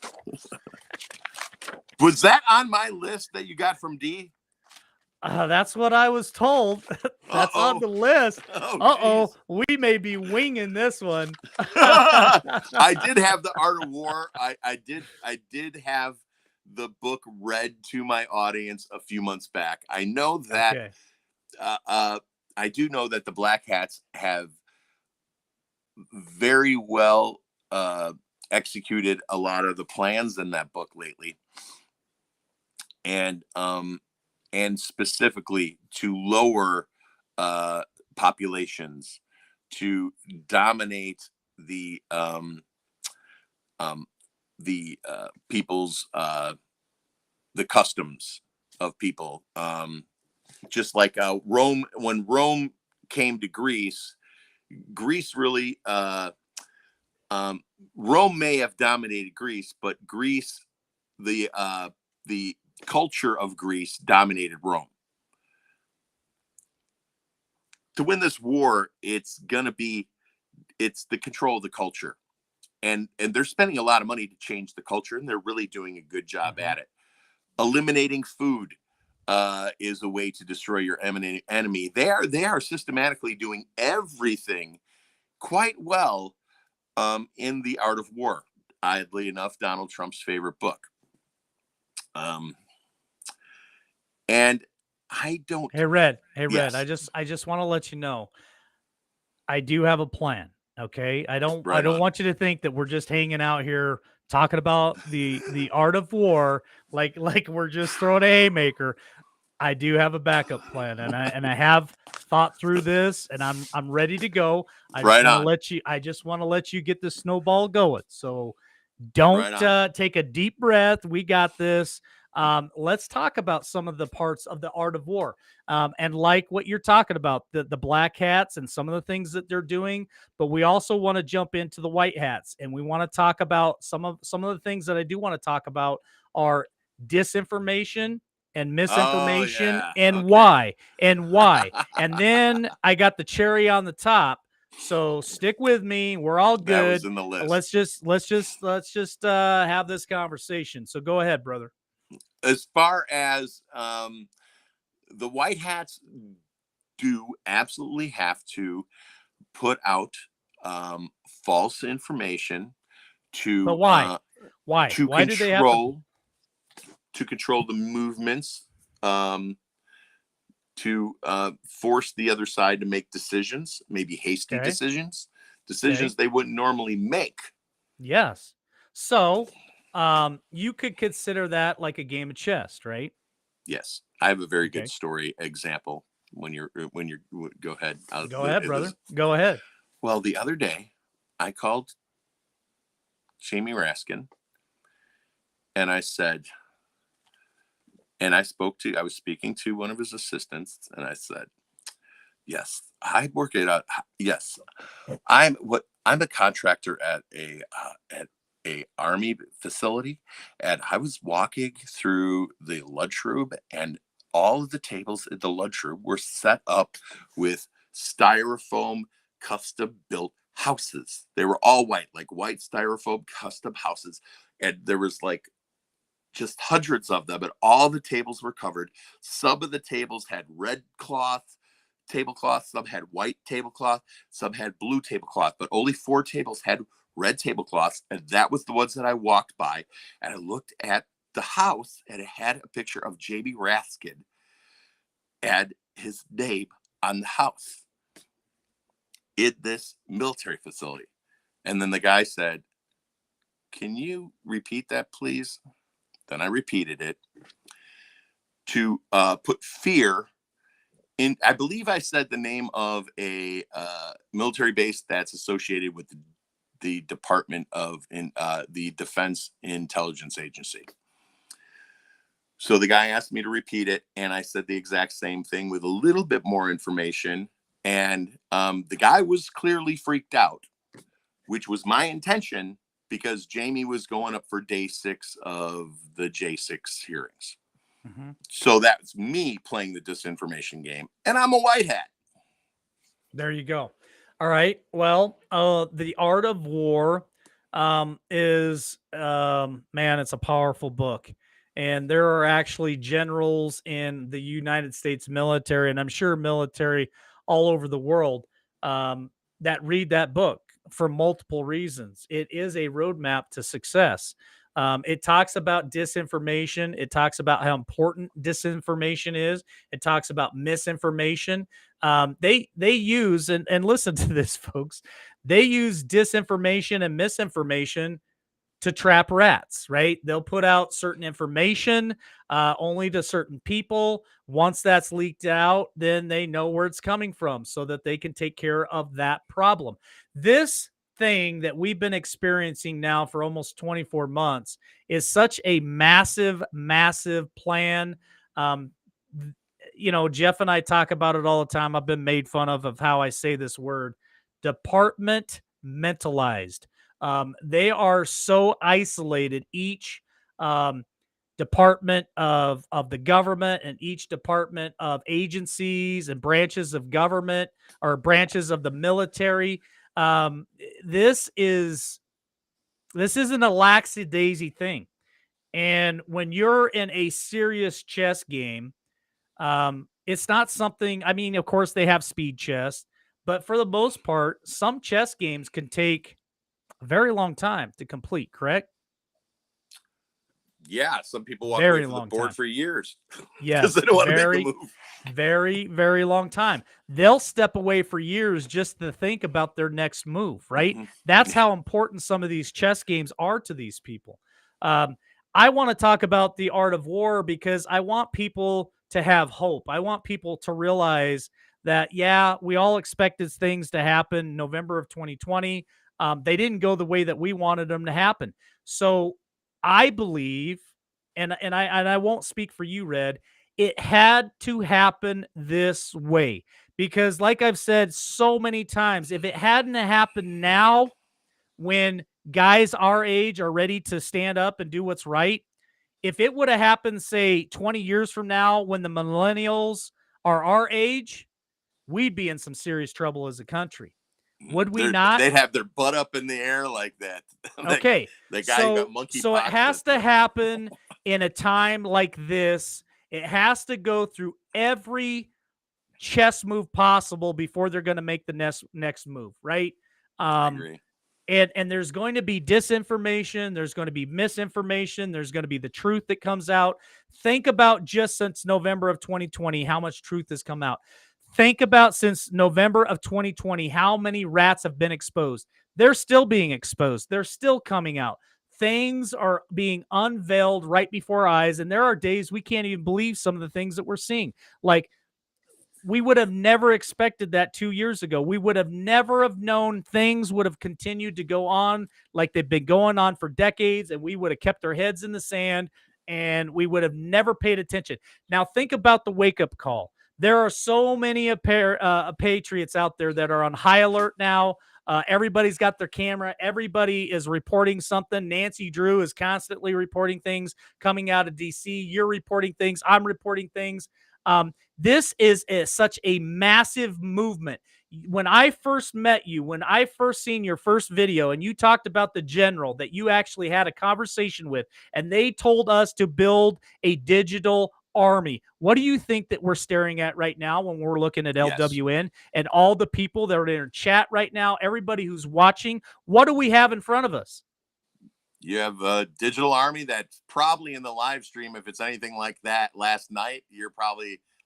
Speaker 2: Was that on my list that you got from D?
Speaker 1: That's what I was told. That's on the list. We may be winging this one.
Speaker 2: I did have the Art of War. I did have the book read to my audience a few months back. I know that.
Speaker 1: Okay.
Speaker 2: I do know that the Black Hats have very well executed a lot of the plans in that book lately, and specifically to lower populations, to dominate the people's the customs of people, just like Rome. When Rome came to Greece really Rome may have dominated Greece, but Greece, the culture of Greece dominated Rome. To win this war, it's the control of the culture, and they're spending a lot of money to change the culture, and they're really doing a good job at it. Eliminating food is a way to destroy your enemy. They are systematically doing everything quite well in The Art of War. Oddly enough, Donald Trump's favorite book. And I don't.
Speaker 1: Hey, Red.
Speaker 2: Yes.
Speaker 1: I just want to let you know, I do have a plan. Okay. I don't want you to think that we're just hanging out here talking about the Art of War like we're just throwing a haymaker. I do have a backup plan, and I have thought through this, and I'm ready to go. I just want to let you get the snowball going. So don't take a deep breath. We got this. Let's talk about some of the parts of the Art of War, and like what you're talking about, the Black Hats and some of the things that they're doing. But we also want to jump into the White Hats, and we want to talk about some of the things that I do want to talk about are disinformation and misinformation, why. And then I got the cherry on the top. So stick with me. We're all good.
Speaker 2: That was in the list.
Speaker 1: Let's just have this conversation. So go ahead, brother.
Speaker 2: As far as the White Hats do absolutely have to put out false information to.
Speaker 1: But why? Why? Why do they have
Speaker 2: to control the movements, to force the other side to make decisions, maybe hasty decisions they wouldn't normally make.
Speaker 1: Yes. So you could consider that like a game of chess, right?
Speaker 2: Yes. I have a very good story example when you're go ahead.
Speaker 1: Go ahead, brother. Go ahead.
Speaker 2: Well, the other day I called Jamie Raskin and I said, and I was speaking to one of his assistants, and I said, yes, I work it out. Yes, I'm a contractor at a army facility, and I was walking through the lunchroom, and all of the tables in the lunchroom were set up with styrofoam custom built houses. They were all white, like white styrofoam custom houses, and there was like just hundreds of them, and all the tables were covered. Some of the tables had red tablecloth, some had white tablecloth, some had blue tablecloth, but only 4 tables had red tablecloths, and that was the ones that I walked by. And I looked at the house, and it had a picture of Jamie Raskin and his name on the house in this military facility. And then the guy said, "Can you repeat that, please?" Then I repeated it to put fear in. I believe I said the name of a military base that's associated with the Department of the Defense Intelligence Agency. So the guy asked me to repeat it, and I said the exact same thing with a little bit more information. And the guy was clearly freaked out, which was my intention, because Jamie was going up for day 6 of the J6 hearings. Mm-hmm. So that's me playing the disinformation game, and I'm a white hat.
Speaker 1: There you go. All right. Well, The Art of War is, man, it's a powerful book. And there are actually generals in the United States military, and I'm sure military all over the world, that read that book for multiple reasons. It is a roadmap to success. It talks about disinformation. It talks about how important disinformation is. It talks about misinformation. They use, and listen to this, folks. They use disinformation and misinformation to trap rats, right? They'll put out certain information only to certain people. Once that's leaked out, then they know where it's coming from so that they can take care of that problem. This thing that we've been experiencing now for almost 24 months is such a massive, massive plan. Um, Jeff and I talk about it all the time. I've been made fun of how I say this word, departmentalized. They are so isolated. Each um, department of the government and each department of agencies and branches of government or branches of the military. Um, this is this isn't a laxy daisy thing. And when you're in a serious chess game, it's not something. I mean, of course, they have speed chess, but for the most part, some chess games can take a very long time to complete, correct?
Speaker 2: Yeah, some people walk away
Speaker 1: Very
Speaker 2: from the
Speaker 1: long
Speaker 2: board
Speaker 1: time.
Speaker 2: for years because they
Speaker 1: Yes,
Speaker 2: don't want to make a move.
Speaker 1: very, very long time. They'll step away for years just to think about their next move, right?
Speaker 2: Mhm.
Speaker 1: That's how important some of these chess games are to these people. Um, I want to talk about the art of war because I want people to have hope. I want people to realize that, yeah, we all expected things to happen November of 2020. They didn't go the way that we wanted them to happen. So I believe, and I won't speak for you, Red. It had to happen this way because, like I've said so many times, if it hadn't happened now, when guys our age are ready to stand up and do what's right, if it would have happened, say, 20 years from now, when the millennials are our age, we'd be in some serious trouble as a country. Would we not?
Speaker 2: They'd have their butt up in the air like that.
Speaker 1: Okay.
Speaker 2: The guy who got
Speaker 1: So it
Speaker 2: monkeypox.
Speaker 1: has to happen in a time like this. It has to go through every chess move possible before they're going to make the next move, right?
Speaker 2: I
Speaker 1: Um
Speaker 2: agree.
Speaker 1: and there's going to be disinformation, there's going to be misinformation, there's going to be the truth that comes out. Think about just since November of 2020 how much truth has come out. Think about since November of 2020 how many rats have been exposed. They're still being exposed. They're still coming out. Things are being unveiled right before our eyes, and there are days we can't even believe some of the things that we're seeing. Like, we would have never expected that 2 years ago. We would have never have known things would have continued to go on like they've been going on for decades, and we would have kept our heads in the sand and we would have never paid attention. Now think about the wake-up call. There are so many patriots out there that are on high alert now. Everybody's got their camera. Everybody is reporting something. Nancy Drew is constantly reporting things coming out of DC. You're reporting things. I'm reporting things. This is such a massive movement. When I first met you, when I first seen your first video, and you talked about the general that you actually had a conversation with, and they told us to build a digital army. What do you think that we're staring at right now when we're looking at
Speaker 2: Yes.
Speaker 1: LWN and all the people that are in chat right now, everybody who's watching? What do we have in front of us?
Speaker 2: You have a digital army that's probably in the live stream. If it's anything like that last night,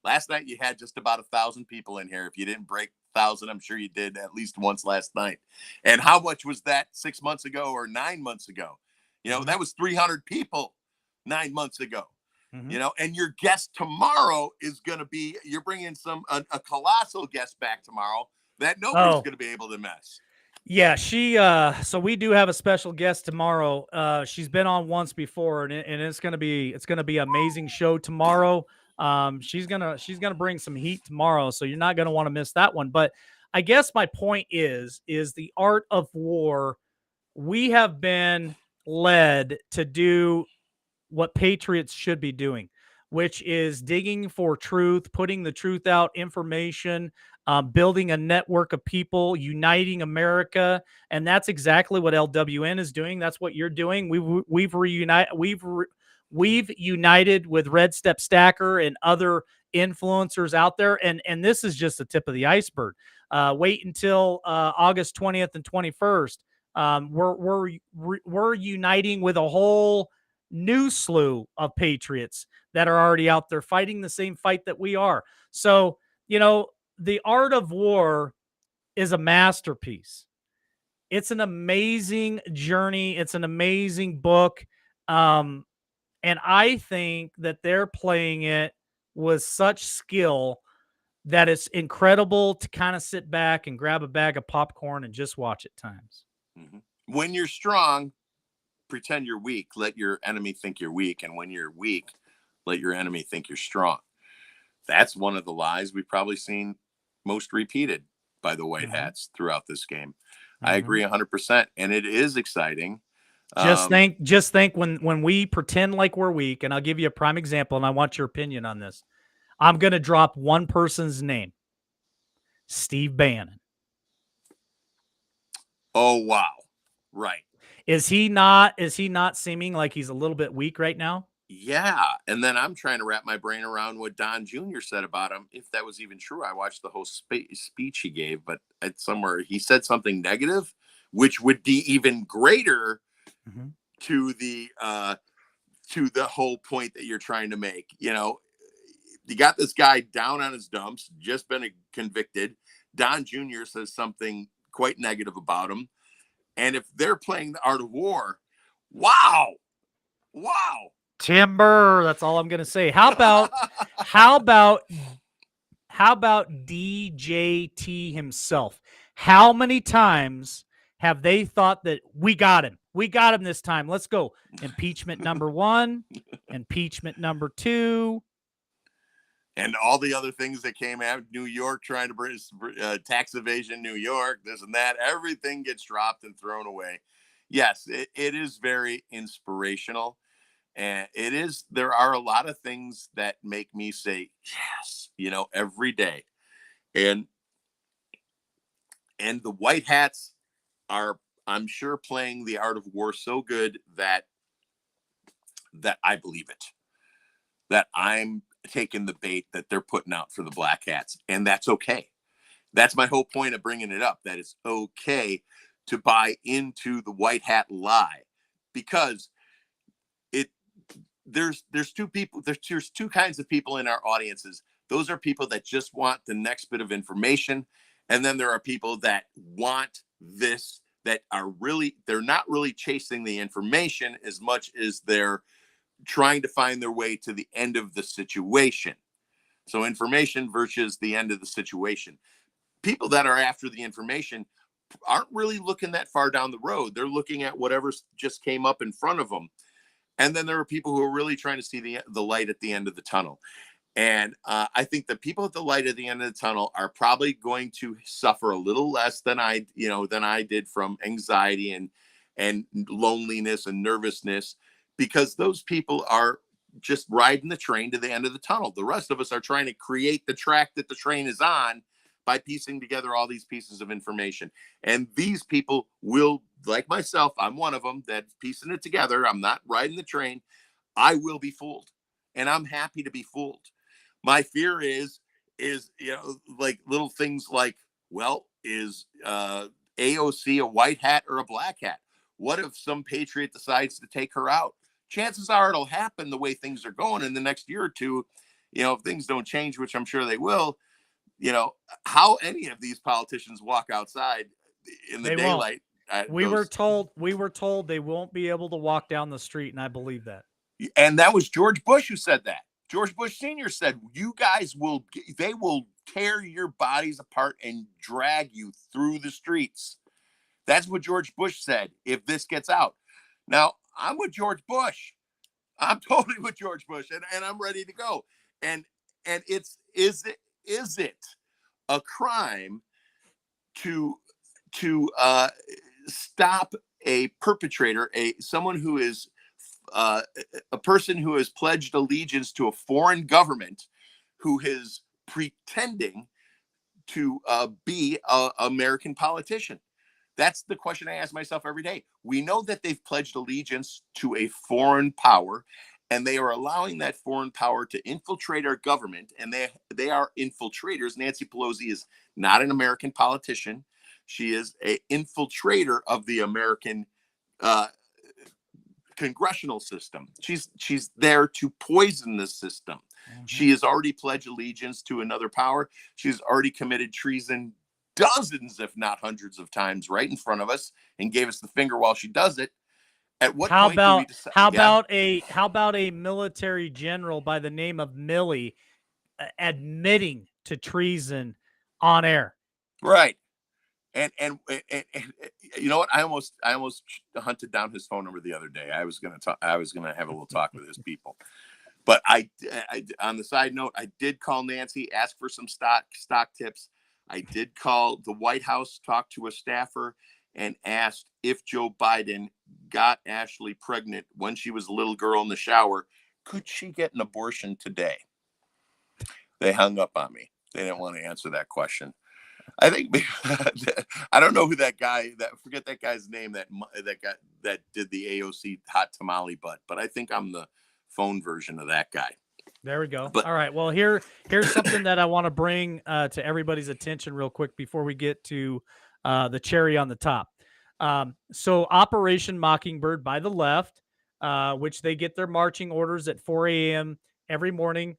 Speaker 2: last night you had just about 1,000 people in here. If you didn't break 1,000, I'm sure you did at least once last night. And how much was that 6 months ago or 9 months ago? That was 300 people 9 months ago. And your guest tomorrow is going to be, you're bringing a colossal guest back tomorrow that nobody's
Speaker 1: Oh,
Speaker 2: going to be able to mess.
Speaker 1: yeah, so we do have a special guest tomorrow. She's been on once before, and it's gonna be amazing show tomorrow. She's gonna bring some heat tomorrow, so you're not gonna want to miss that one. But I guess my point is the art of war. We have been led to do what patriots should be doing, which is digging for truth, putting the truth out, information, building a network of people, uniting America, and that's exactly what LWN is doing. That's what you're doing. We've united with Red Step Stacker and other influencers out there, and this is just the tip of the iceberg. Wait until August 20th and 21st. We're uniting with a whole new slew of patriots that are already out there fighting the same fight that we are. So, The Art of War is a masterpiece. It's an amazing journey. It's an amazing book. And I think that they're playing it with such skill that it's incredible to kind of sit back and grab a bag of popcorn and just watch at times.
Speaker 2: Mm-hmm. When you're strong, pretend you're weak. Let your enemy think you're weak. And when you're weak, let your enemy think you're strong. That's one of the lies we've probably seen most repeated by the White Hats throughout this game. I agree 100%. And it is exciting.
Speaker 1: Just think when we pretend like we're weak, and I'll give you a prime example, and I want your opinion on this. I'm going to drop one person's name. Steve Bannon.
Speaker 2: Oh, wow. Right.
Speaker 1: Is he not seeming like he's a little bit weak right now?
Speaker 2: Yeah. And then I'm trying to wrap my brain around what Don Jr. said about him, if that was even true. I watched the whole speech he gave, but somewhere he said something negative, which would be even greater to the whole point that you're trying to make. You got this guy down on his dumps, just been convicted. Don Jr. says something quite negative about him. And if they're playing the Art of War, wow.
Speaker 1: Timber. That's all I'm going to say. How about DJT himself? How many times have they thought that we got him? We got him this time. Let's go. Impeachment number 1, impeachment number 2.
Speaker 2: And all the other things that came out, New York trying to bring tax evasion, New York, this and that, everything gets dropped and thrown away. Yes, it is very inspirational. And there are a lot of things that make me say, yes, every day. And the White Hats are, I'm sure, playing the Art of War so good that I believe it, that I'm taking the bait that they're putting out for the Black Hats. And that's okay. That's my whole point of bringing it up, that it's okay to buy into the White Hat lie, because there's two kinds of people in our audiences. Those are people that just want the next bit of information. And then there are people that want this, that they're not really chasing the information as much as they're trying to find their way to the end of the situation. So information versus the end of the situation. People that are after the information aren't really looking that far down the road. They're looking at whatever just came up in front of them. And then there are people who are really trying to see the light at the end of the tunnel. And I think the people at the light at the end of the tunnel are probably going to suffer a little less than I did from anxiety and loneliness and nervousness, because those people are just riding the train to the end of the tunnel. The rest of us are trying to create the track that the train is on by piecing together all these pieces of information. And these people will, like myself, I'm one of them that's piecing it together. I'm not riding the train. I will be fooled, and I'm happy to be fooled. My fear is like little things like, well, is AOC a white hat or a black hat? What if some patriot decides to take her out? Chances are it'll happen the way things are going in the next year or two. If things don't change, which I'm sure they will, how any of these politicians walk outside in the daylight.
Speaker 1: We were told they won't be able to walk down the street, and I believe that.
Speaker 2: And that was George Bush who said that. George Bush Sr. said, you guys they will tear your bodies apart and drag you through the streets. That's what George Bush said if this gets out. Now, I'm with George Bush. I'm totally with George Bush, and I'm ready to go. And is it a crime to stop a perpetrator, someone who is a person who has pledged allegiance to a foreign government, who is pretending to be an American politician? That's the question I ask myself every day. We know that they've pledged allegiance to a foreign power, and they are allowing that foreign power to infiltrate our government, and they are infiltrators. Nancy Pelosi is not an American politician. She is an infiltrator of the American uh, congressional system. She's there to poison the system.
Speaker 1: Mhm.
Speaker 2: She has already pledged allegiance to another power. She's already committed treason dozens, if not hundreds of times right in front of us, and gave us the finger while she does it. At what
Speaker 1: How
Speaker 2: point do we
Speaker 1: about
Speaker 2: decide?
Speaker 1: how
Speaker 2: Yeah,
Speaker 1: about a military general by the name of Milley admitting to treason on air?
Speaker 2: right. And you know what? I almost hunted down his phone number the other day. I was gonna talk. I was gonna have a little talk with his people. But I, on the side note, I did call Nancy, ask for some stock tips. I did call the White House, talk to a staffer, and asked if Joe Biden got Ashley pregnant when she was a little girl in the shower. Could she get an abortion today? They hung up on me. They didn't want to answer that question. I think I don't know who that guy. Forget that guy's name. That guy that did the AOC hot tamale butt. But I think I'm the phone version of that guy.
Speaker 1: There we go.
Speaker 2: But
Speaker 1: all right. Well, here's something that I want to bring to everybody's attention real quick before we get to the cherry on the top. So Operation Mockingbird by the left, which they get their marching orders at 4 a.m. every morning.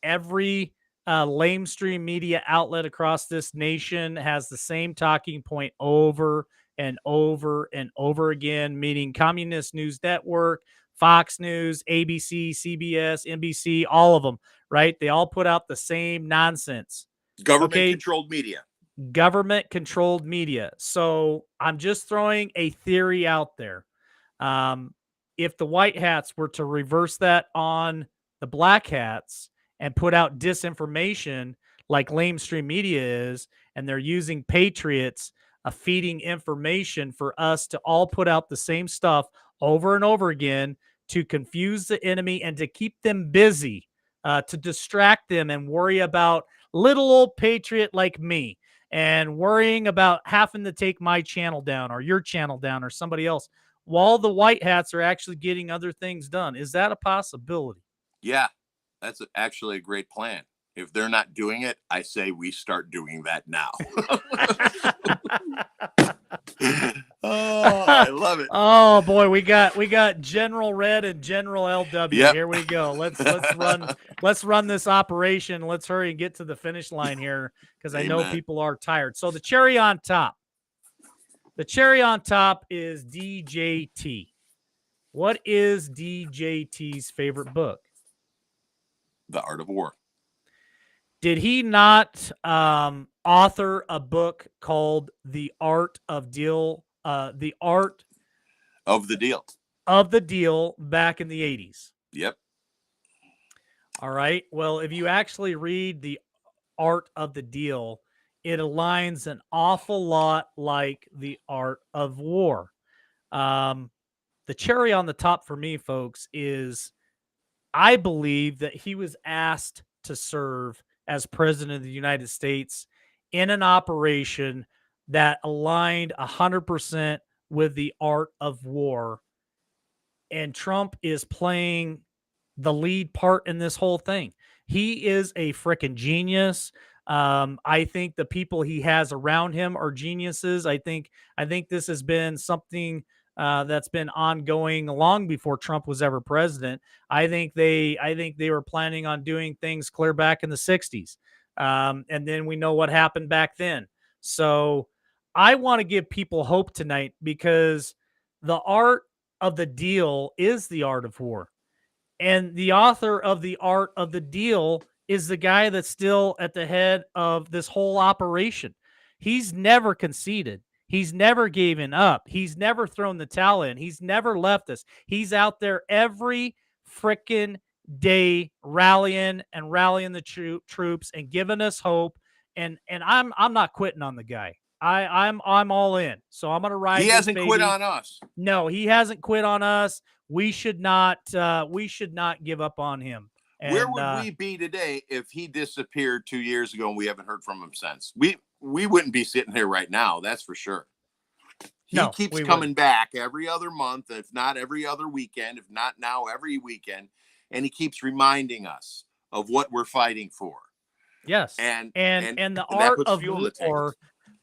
Speaker 1: Every lamestream media outlet across this nation has the same talking point over and over and over again, meaning Communist News Network, Fox News, ABC, CBS, NBC, all of them, right? They all put out the same nonsense.
Speaker 2: government-controlled media.
Speaker 1: Government-controlled media. So I'm just throwing a theory out there. If the white hats were to reverse that on the black hats and put out disinformation like lamestream media is, and they're using patriots feeding information for us to all put out the same stuff over and over again to confuse the enemy and to keep them busy, to distract them and worry about little old patriot like me and worrying about having to take my channel down or your channel down or somebody else while the white hats are actually getting other things done. Is that a possibility?
Speaker 2: Yeah, that's actually a great plan. If they're not doing it, I say we start doing that now. Oh, I love it.
Speaker 1: Oh boy, we got General Red and General LW.
Speaker 2: Yep.
Speaker 1: Here we go. Let's run this operation. Let's hurry and get to the finish line here because I know people are tired. So the cherry on top. The cherry on top is DJT. What is DJT's favorite book?
Speaker 2: The Art of War.
Speaker 1: Did he not author a book called The Art of Deal? The Art
Speaker 2: of the Deal.
Speaker 1: Of the Deal back in the 80s.
Speaker 2: Yep.
Speaker 1: All right. Well, if you actually read The Art of the Deal, it aligns an awful lot like The Art of War. The cherry on the top for me, folks, is I believe that he was asked to serve as president of the United States in an operation that aligned 100% with the art of war. And Trump is playing the lead part in this whole thing. He is a freaking genius. I think the people he has around him are geniuses. I think this has been something that's been ongoing long before Trump was ever president. I think they were planning on doing things clear back in the 60s. And then we know what happened back then. So I want to give people hope tonight because the art of the deal is the art of war. And the author of The Art of the Deal is the guy that's still at the head of this whole operation. He's never conceded. He's never given up. He's never thrown the towel in. He's never left us. He's out there every freaking day rallying the troops and giving us hope. And I'm not quitting on the guy. I'm all in. So I'm gonna ride.
Speaker 2: He hasn't quit on us.
Speaker 1: No, he hasn't quit on us. We should not give up on him.
Speaker 2: Where
Speaker 1: And
Speaker 2: would we be today if he disappeared 2 years ago and we haven't heard from him since? We wouldn't be sitting here right now. That's for sure. He
Speaker 1: no,
Speaker 2: keeps
Speaker 1: we wouldn't.
Speaker 2: coming back every other month, if not every other weekend, if not now every weekend, and he keeps reminding us of what we're fighting for.
Speaker 1: Yes.
Speaker 2: And
Speaker 1: And
Speaker 2: that puts fuel in the tank.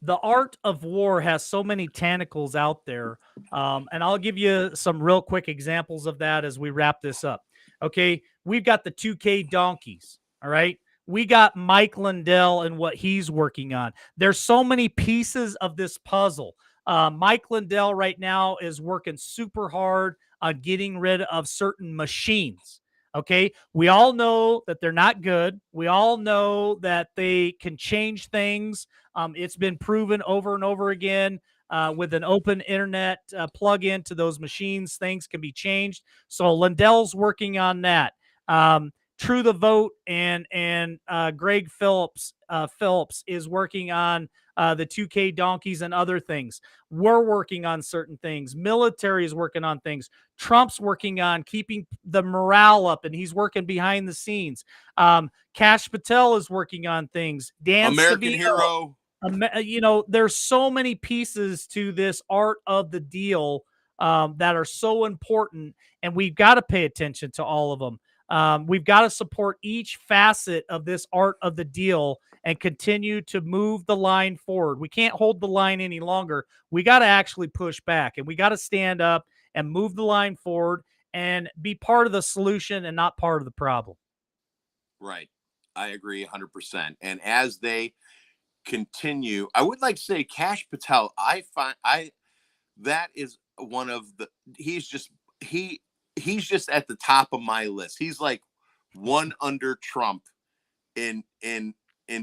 Speaker 1: the art of war has so many tentacles out there. And I'll give you some real quick examples of that as we wrap this up. Okay, we've got the 2K donkeys. All right. We got Mike Lindell and what he's working on. There's so many pieces of this puzzle. Mike Lindell right now is working super hard on getting rid of certain machines. Okay. We all know that they're not good. We all know that they can change things. It's been proven over and over again. With an open internet plug-in to those machines, things can be changed. So Lindell's working on that. True the Vote and Greg Phillips is working on the 2K donkeys and other things. We're working on certain things. Military is working on things. Trump's working on keeping the morale up, and he's working behind the scenes. Cash Patel is working on things. Dan
Speaker 2: American
Speaker 1: Scavino,
Speaker 2: hero.
Speaker 1: there's so many pieces to this art of the deal that are so important, and we've got to pay attention to all of them. We've got to support each facet of this art of the deal and continue to move the line forward. We can't hold the line any longer. We got to actually push back, and we got to stand up and move the line forward and be part of the solution and not part of the problem.
Speaker 2: Right. I agree 100%. And as they continue, I would like to say Cash Patel, that is one of the he's just at the top of my list. He's like one under Trump in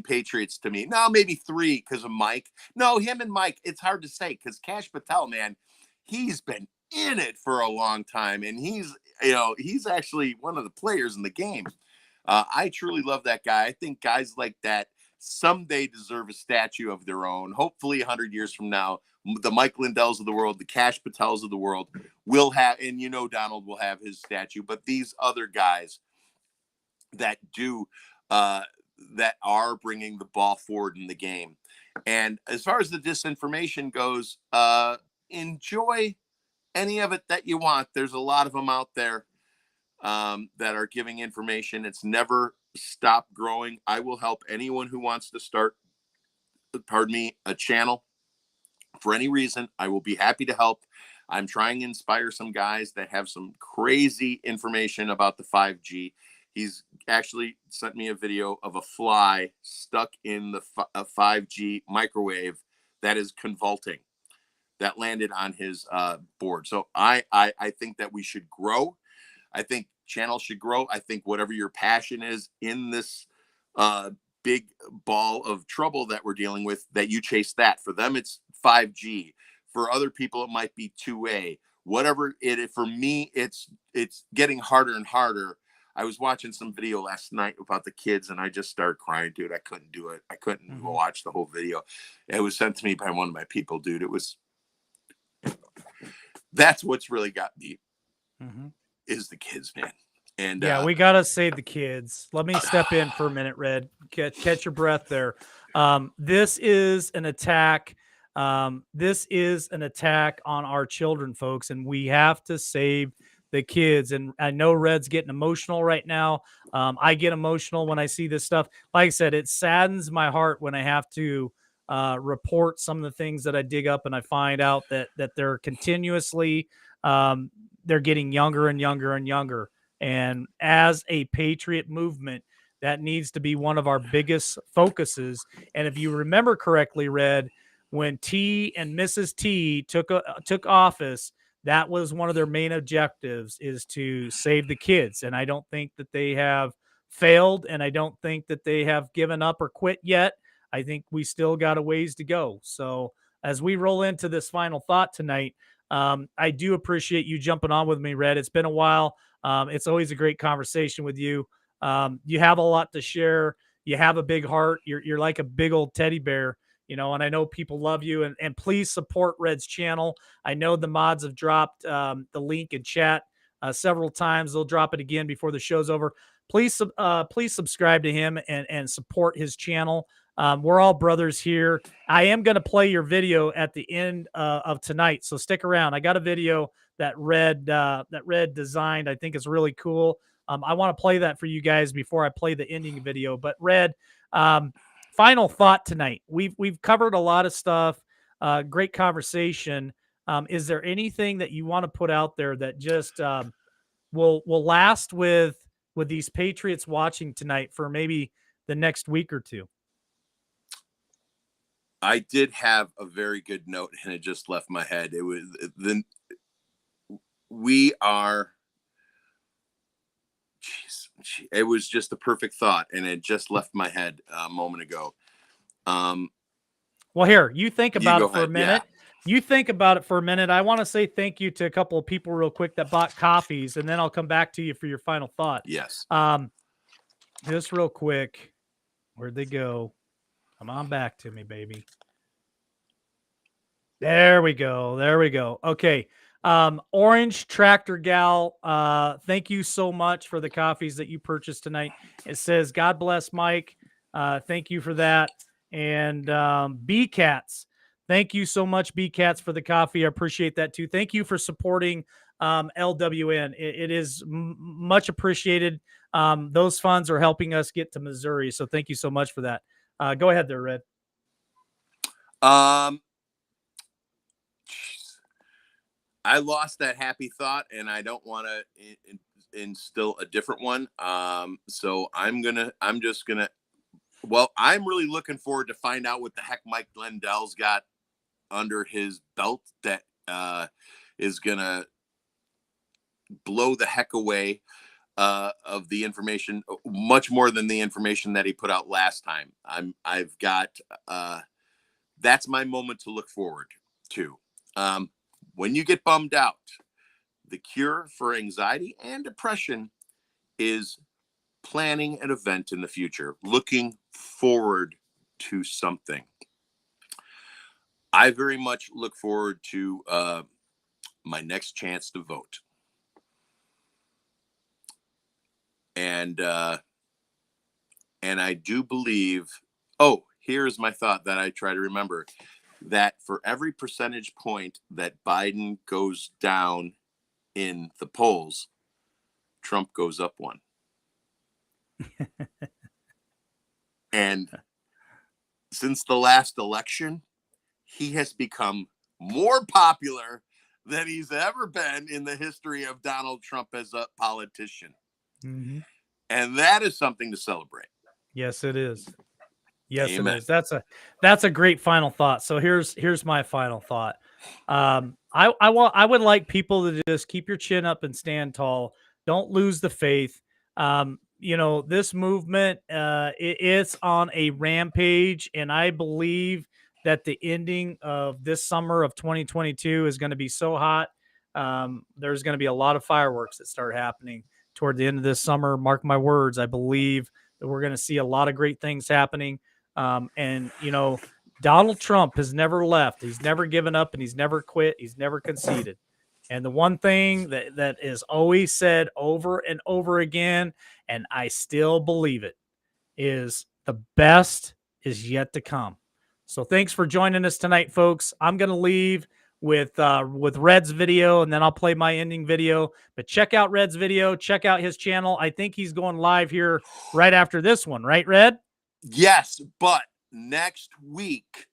Speaker 2: Patriots to me. No, maybe three because of Mike. No, him and Mike, it's hard to say because Cash Patel, man, he's been in it for a long time, and he's actually one of the players in the game. I truly love that guy. I think guys like that someday deserve a statue of their own. Hopefully 100 years from now, the Mike Lindells of the world, the Cash Patels of the world will have, and Donald will have his statue, but these other guys that that are bringing the ball forward in the game. And as far as the disinformation goes, enjoy any of it that you want. There's a lot of them out there that are giving information. It's never stopped growing. I will help anyone who wants to start, a channel for any reason. I will be happy to help. I'm trying to inspire some guys that have some crazy information about the 5G. He's actually sent me a video of a fly stuck in the 5G microwave that is convolting, that landed on his board. So I think that we should grow. I think channels should grow. I think whatever your passion is in this big ball of trouble that we're dealing with, that you chase that. For them, it's 5G. For other people, it might be 2A. Whatever it, for me, it's getting harder and harder. I was watching some video last night about the kids, and I just started crying, dude. I couldn't do it. I couldn't watch the whole video. It was sent to me by one of my people, dude. That's what's really got me, is the kids, man. And
Speaker 1: yeah, we gotta save the kids. Let me step in for a minute, Red. Catch your breath there. This is an attack. This is an attack on our children, folks, and we have to save the kids. And I know Red's getting emotional right now. I get emotional when I see this stuff. Like I said, it saddens my heart when I have to report some of the things that I dig up, and I find out that they're continuously they're getting younger and younger and younger. And as a patriot movement, that needs to be one of our biggest focuses. And if you remember correctly, Red, when T and Mrs. T took office, that was one of their main objectives, is to save the kids. And I don't think that they have failed, and I don't think that they have given up or quit yet. I think we still got a ways to go. So as we roll into this final thought tonight, I do appreciate you jumping on with me, Red. It's been a while. It's always a great conversation with you. You have a lot to share. You have a big heart. You're like a big old teddy bear, and I know people love you, and please support Red's channel. I know the mods have dropped the link in chat several times. They'll drop it again before the show's over. please subscribe to him and support his channel. We're all brothers here. I am going to play your video at the end of tonight, so stick around. I got a video that Red designed. I think is really cool. I want to play that for you guys before I play the ending video. But Red, final thought tonight. We've covered a lot of stuff. Great conversation. Is there anything that you want to put out there that just will last with these Patriots watching tonight for maybe the next week or two?
Speaker 2: I did have a very good note, and it just left my head. It was then we are. Jeez, it was just a perfect thought, and it just left my head a moment ago.
Speaker 1: Well, here, you think about it for a minute.
Speaker 2: Yeah.
Speaker 1: You think about it for a minute. I want to say thank you to a couple of people real quick that bought coffees, and then I'll come back to you for your final thought.
Speaker 2: Yes.
Speaker 1: Just real quick. Where'd they go? Come on back to me, baby. There we go. There we go. Okay. Orange Tractor Gal, thank you so much for the coffees that you purchased tonight. It says, God bless Mike. Thank you for that. And B Cats, thank you so much, B Cats, for the coffee. I appreciate that too. Thank you for supporting LWN. It is much appreciated. Those funds are helping us get to Missouri. So thank you so much for that. Go ahead there, Red.
Speaker 2: I lost that happy thought, and I don't want to instill a different one. So I'm really looking forward to find out what the heck Mike Lindell's got under his belt that is gonna blow the heck away of the information, much more than the information that he put out last time. I've got that's my moment to look forward to. When you get bummed out, the cure for anxiety and depression is planning an event in the future, looking forward to something. I very much look forward to my next chance to vote. And I do believe, here's my thought that I try to remember, that for every percentage point that Biden goes down in the polls, Trump goes up one. And since the last election, he has become more popular than he's ever been in the history of Donald Trump as a politician.
Speaker 1: Mm-hmm. And
Speaker 2: that is something to celebrate.
Speaker 1: Yes, it is. Yes,
Speaker 2: Amen.
Speaker 1: It is. That's a great final thought. So here's my final thought. I would like people to just keep your chin up and stand tall. Don't lose the faith. This movement it's on a rampage, and I believe that the ending of this summer of 2022 is going to be so hot. There's going to be a lot of fireworks that start happening toward the end of this summer. Mark my words. I believe that we're going to see a lot of great things happening. Donald Trump has never left. He's never given up, and he's never quit. He's never conceded. And the one thing that is always said over and over again, and I still believe it, is the best is yet to come. So thanks for joining us tonight, folks. I'm going to leave with Red's video, and then I'll play my ending video. But check out Red's video. Check out his channel. I think he's going live here right after this one. Right, Red?
Speaker 2: Yes, but next week,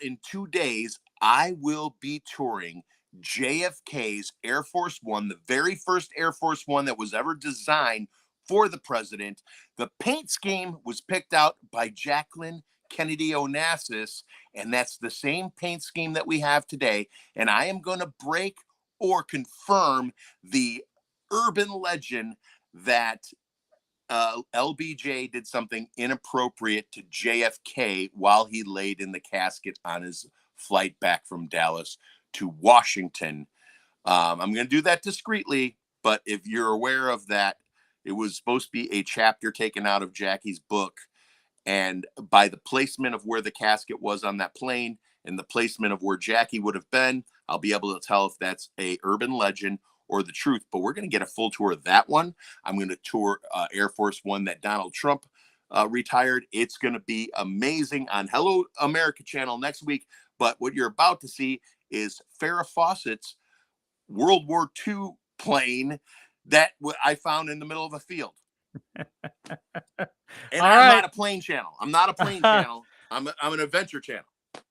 Speaker 2: in 2 days, I will be touring JFK's Air Force One, the very first Air Force One that was ever designed for the president. The paint scheme was picked out by Jacqueline Kennedy Onassis, and that's the same paint scheme that we have today. And I am going to break or confirm the urban legend that LBJ did something inappropriate to JFK while he laid in the casket on his flight back from Dallas to Washington. I'm going to do that discreetly, but if you're aware of that, it was supposed to be a chapter taken out of Jackie's book. And by the placement of where the casket was on that plane and the placement of where Jackie would have been, I'll be able to tell if that's a urban legend or the truth, but we're going to get a full tour of that one. I'm going to tour Air Force One that Donald Trump retired. It's going to be amazing on Hello America channel next week. But what you're about to see is Farrah Fawcett's World War II plane that I found in the middle of a field. And I'm not a plane channel. I'm not a plane channel. I'm an adventure channel.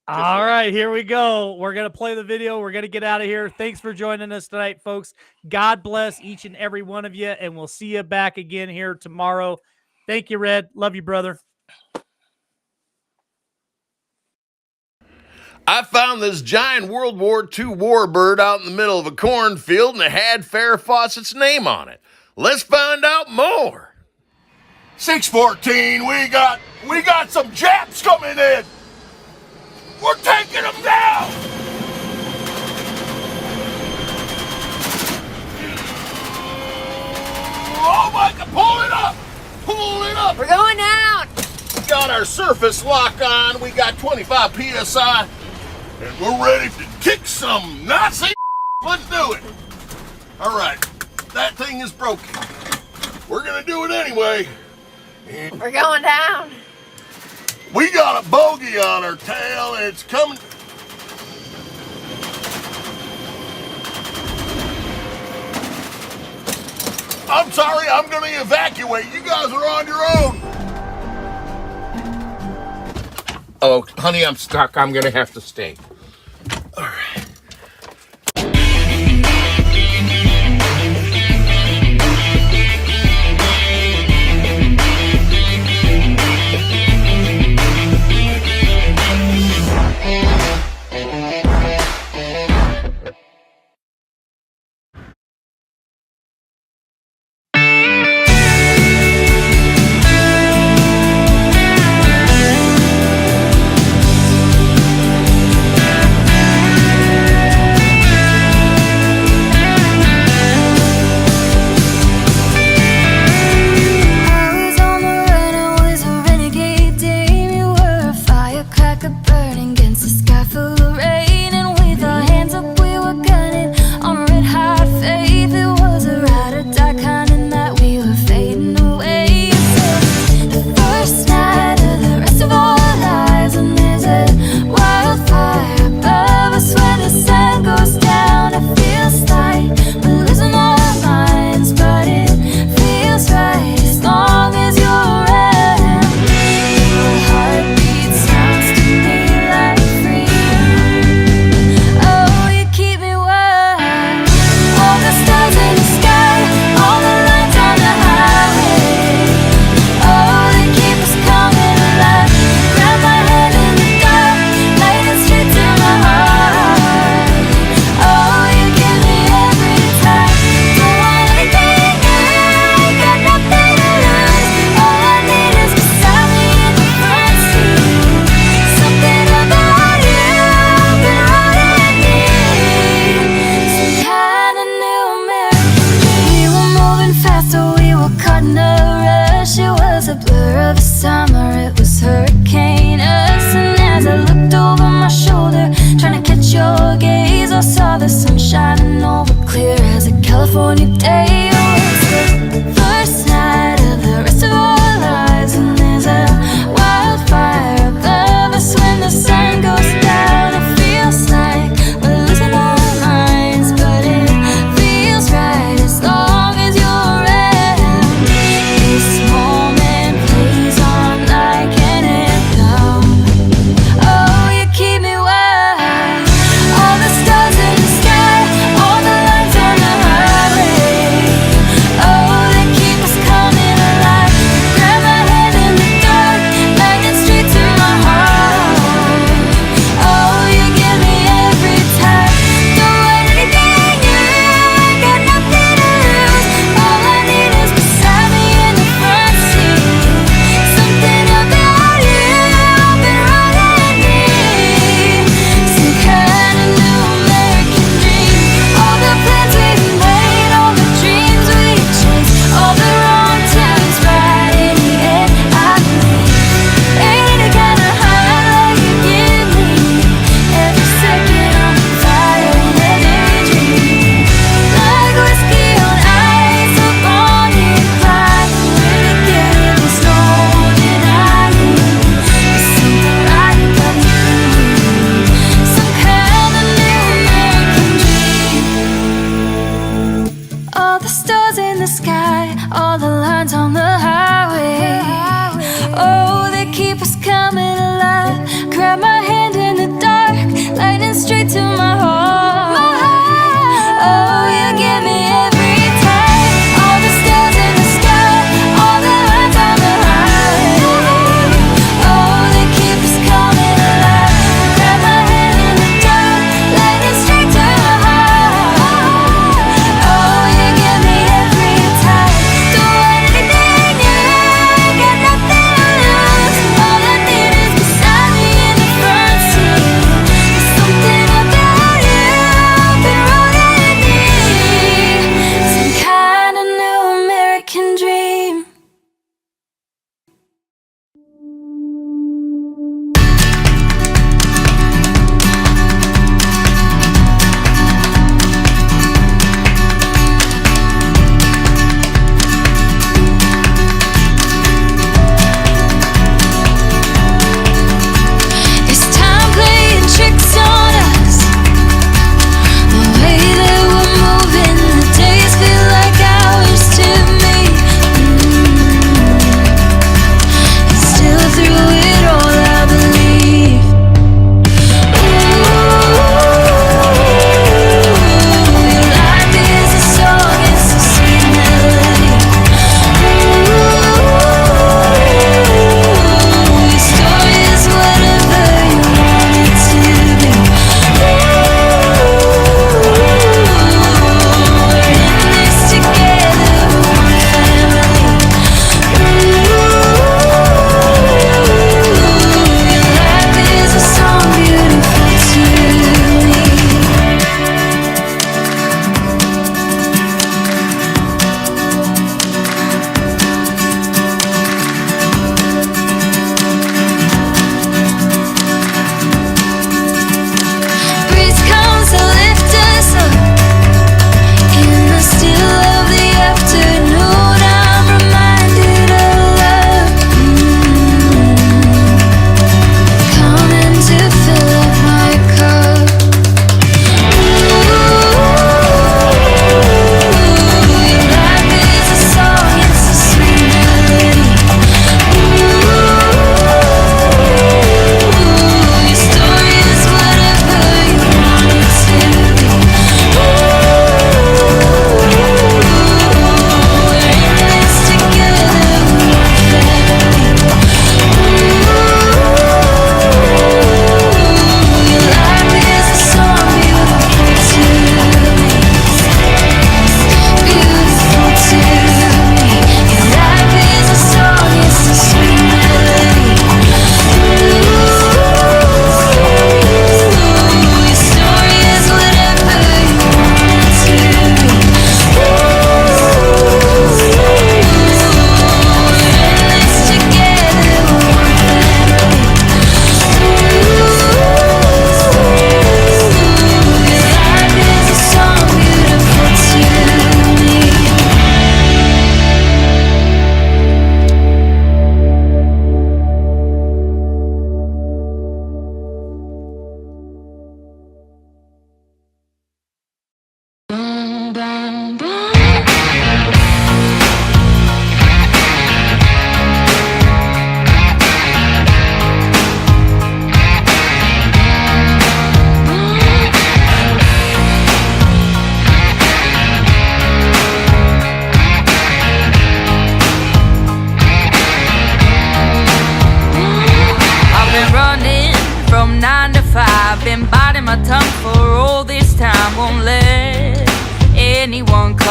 Speaker 1: All right, here we go. We're going to play the video. We're going to get out of here. Thanks for joining us tonight, folks. God bless each and every one of you, and we'll see you back again here tomorrow. Thank you, Red. Love you, brother.
Speaker 3: I found this giant World War II warbird out in the middle of a cornfield, and it had Farrah Fawcett's name on it. Let's find out more.
Speaker 4: 614, we got some Japs coming in. We're taking them down. Oh my God, pull it up. Pull it up.
Speaker 5: We're going down.
Speaker 4: We got our surface lock on. We got 25 PSI. And we're ready to kick some Nazi. Let's do it. All right, that thing is broken. We're gonna do it anyway.
Speaker 5: We're going down.
Speaker 4: We got a bogey on our tail and it's coming. I'm sorry, I'm gonna evacuate. You guys are on your own.
Speaker 3: Oh, honey, I'm stuck. I'm going to have to stay. All right.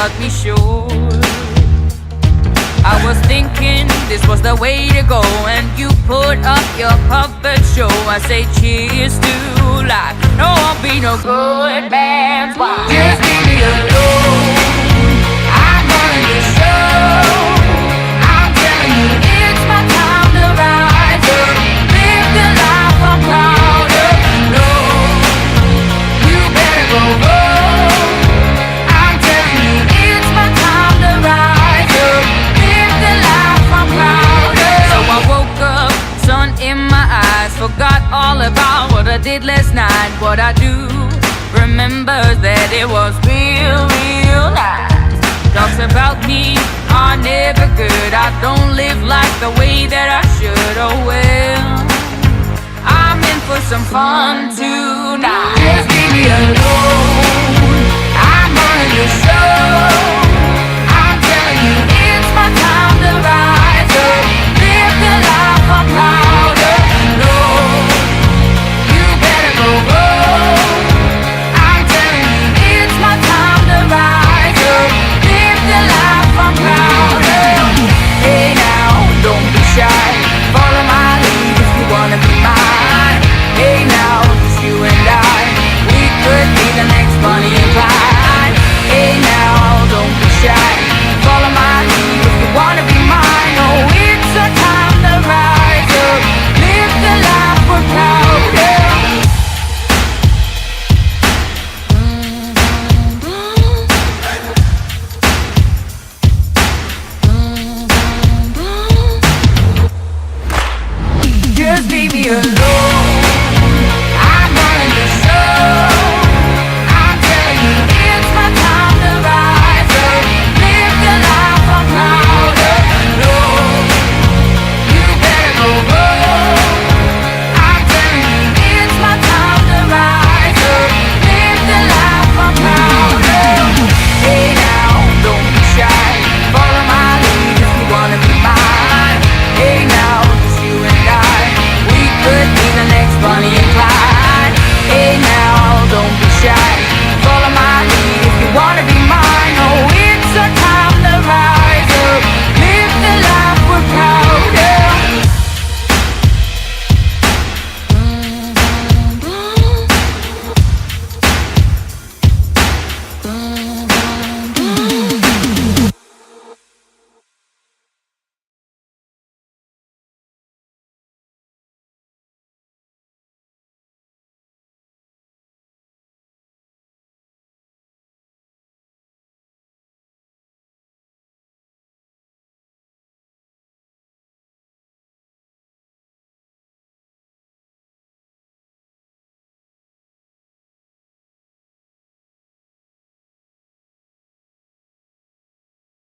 Speaker 6: cut me short. I was thinking this was the way to go, and you put up your puppet show. I say cheers to life. No, I'll be no good man's wife. Just leave me alone. I'm running the show. I'm telling you, it's my time to rise up. Live the life I'm proud of. No, you better go home. I'm telling you, it's my time to rise up. Live the life I'm proud of. So I woke up, sun in my eyes, forgot all about what I did last night. What I do remember that it was real, real nice. Talks about me are never good. I don't live like the way that I should. Oh well, I'm in for some fun tonight. Just leave me alone.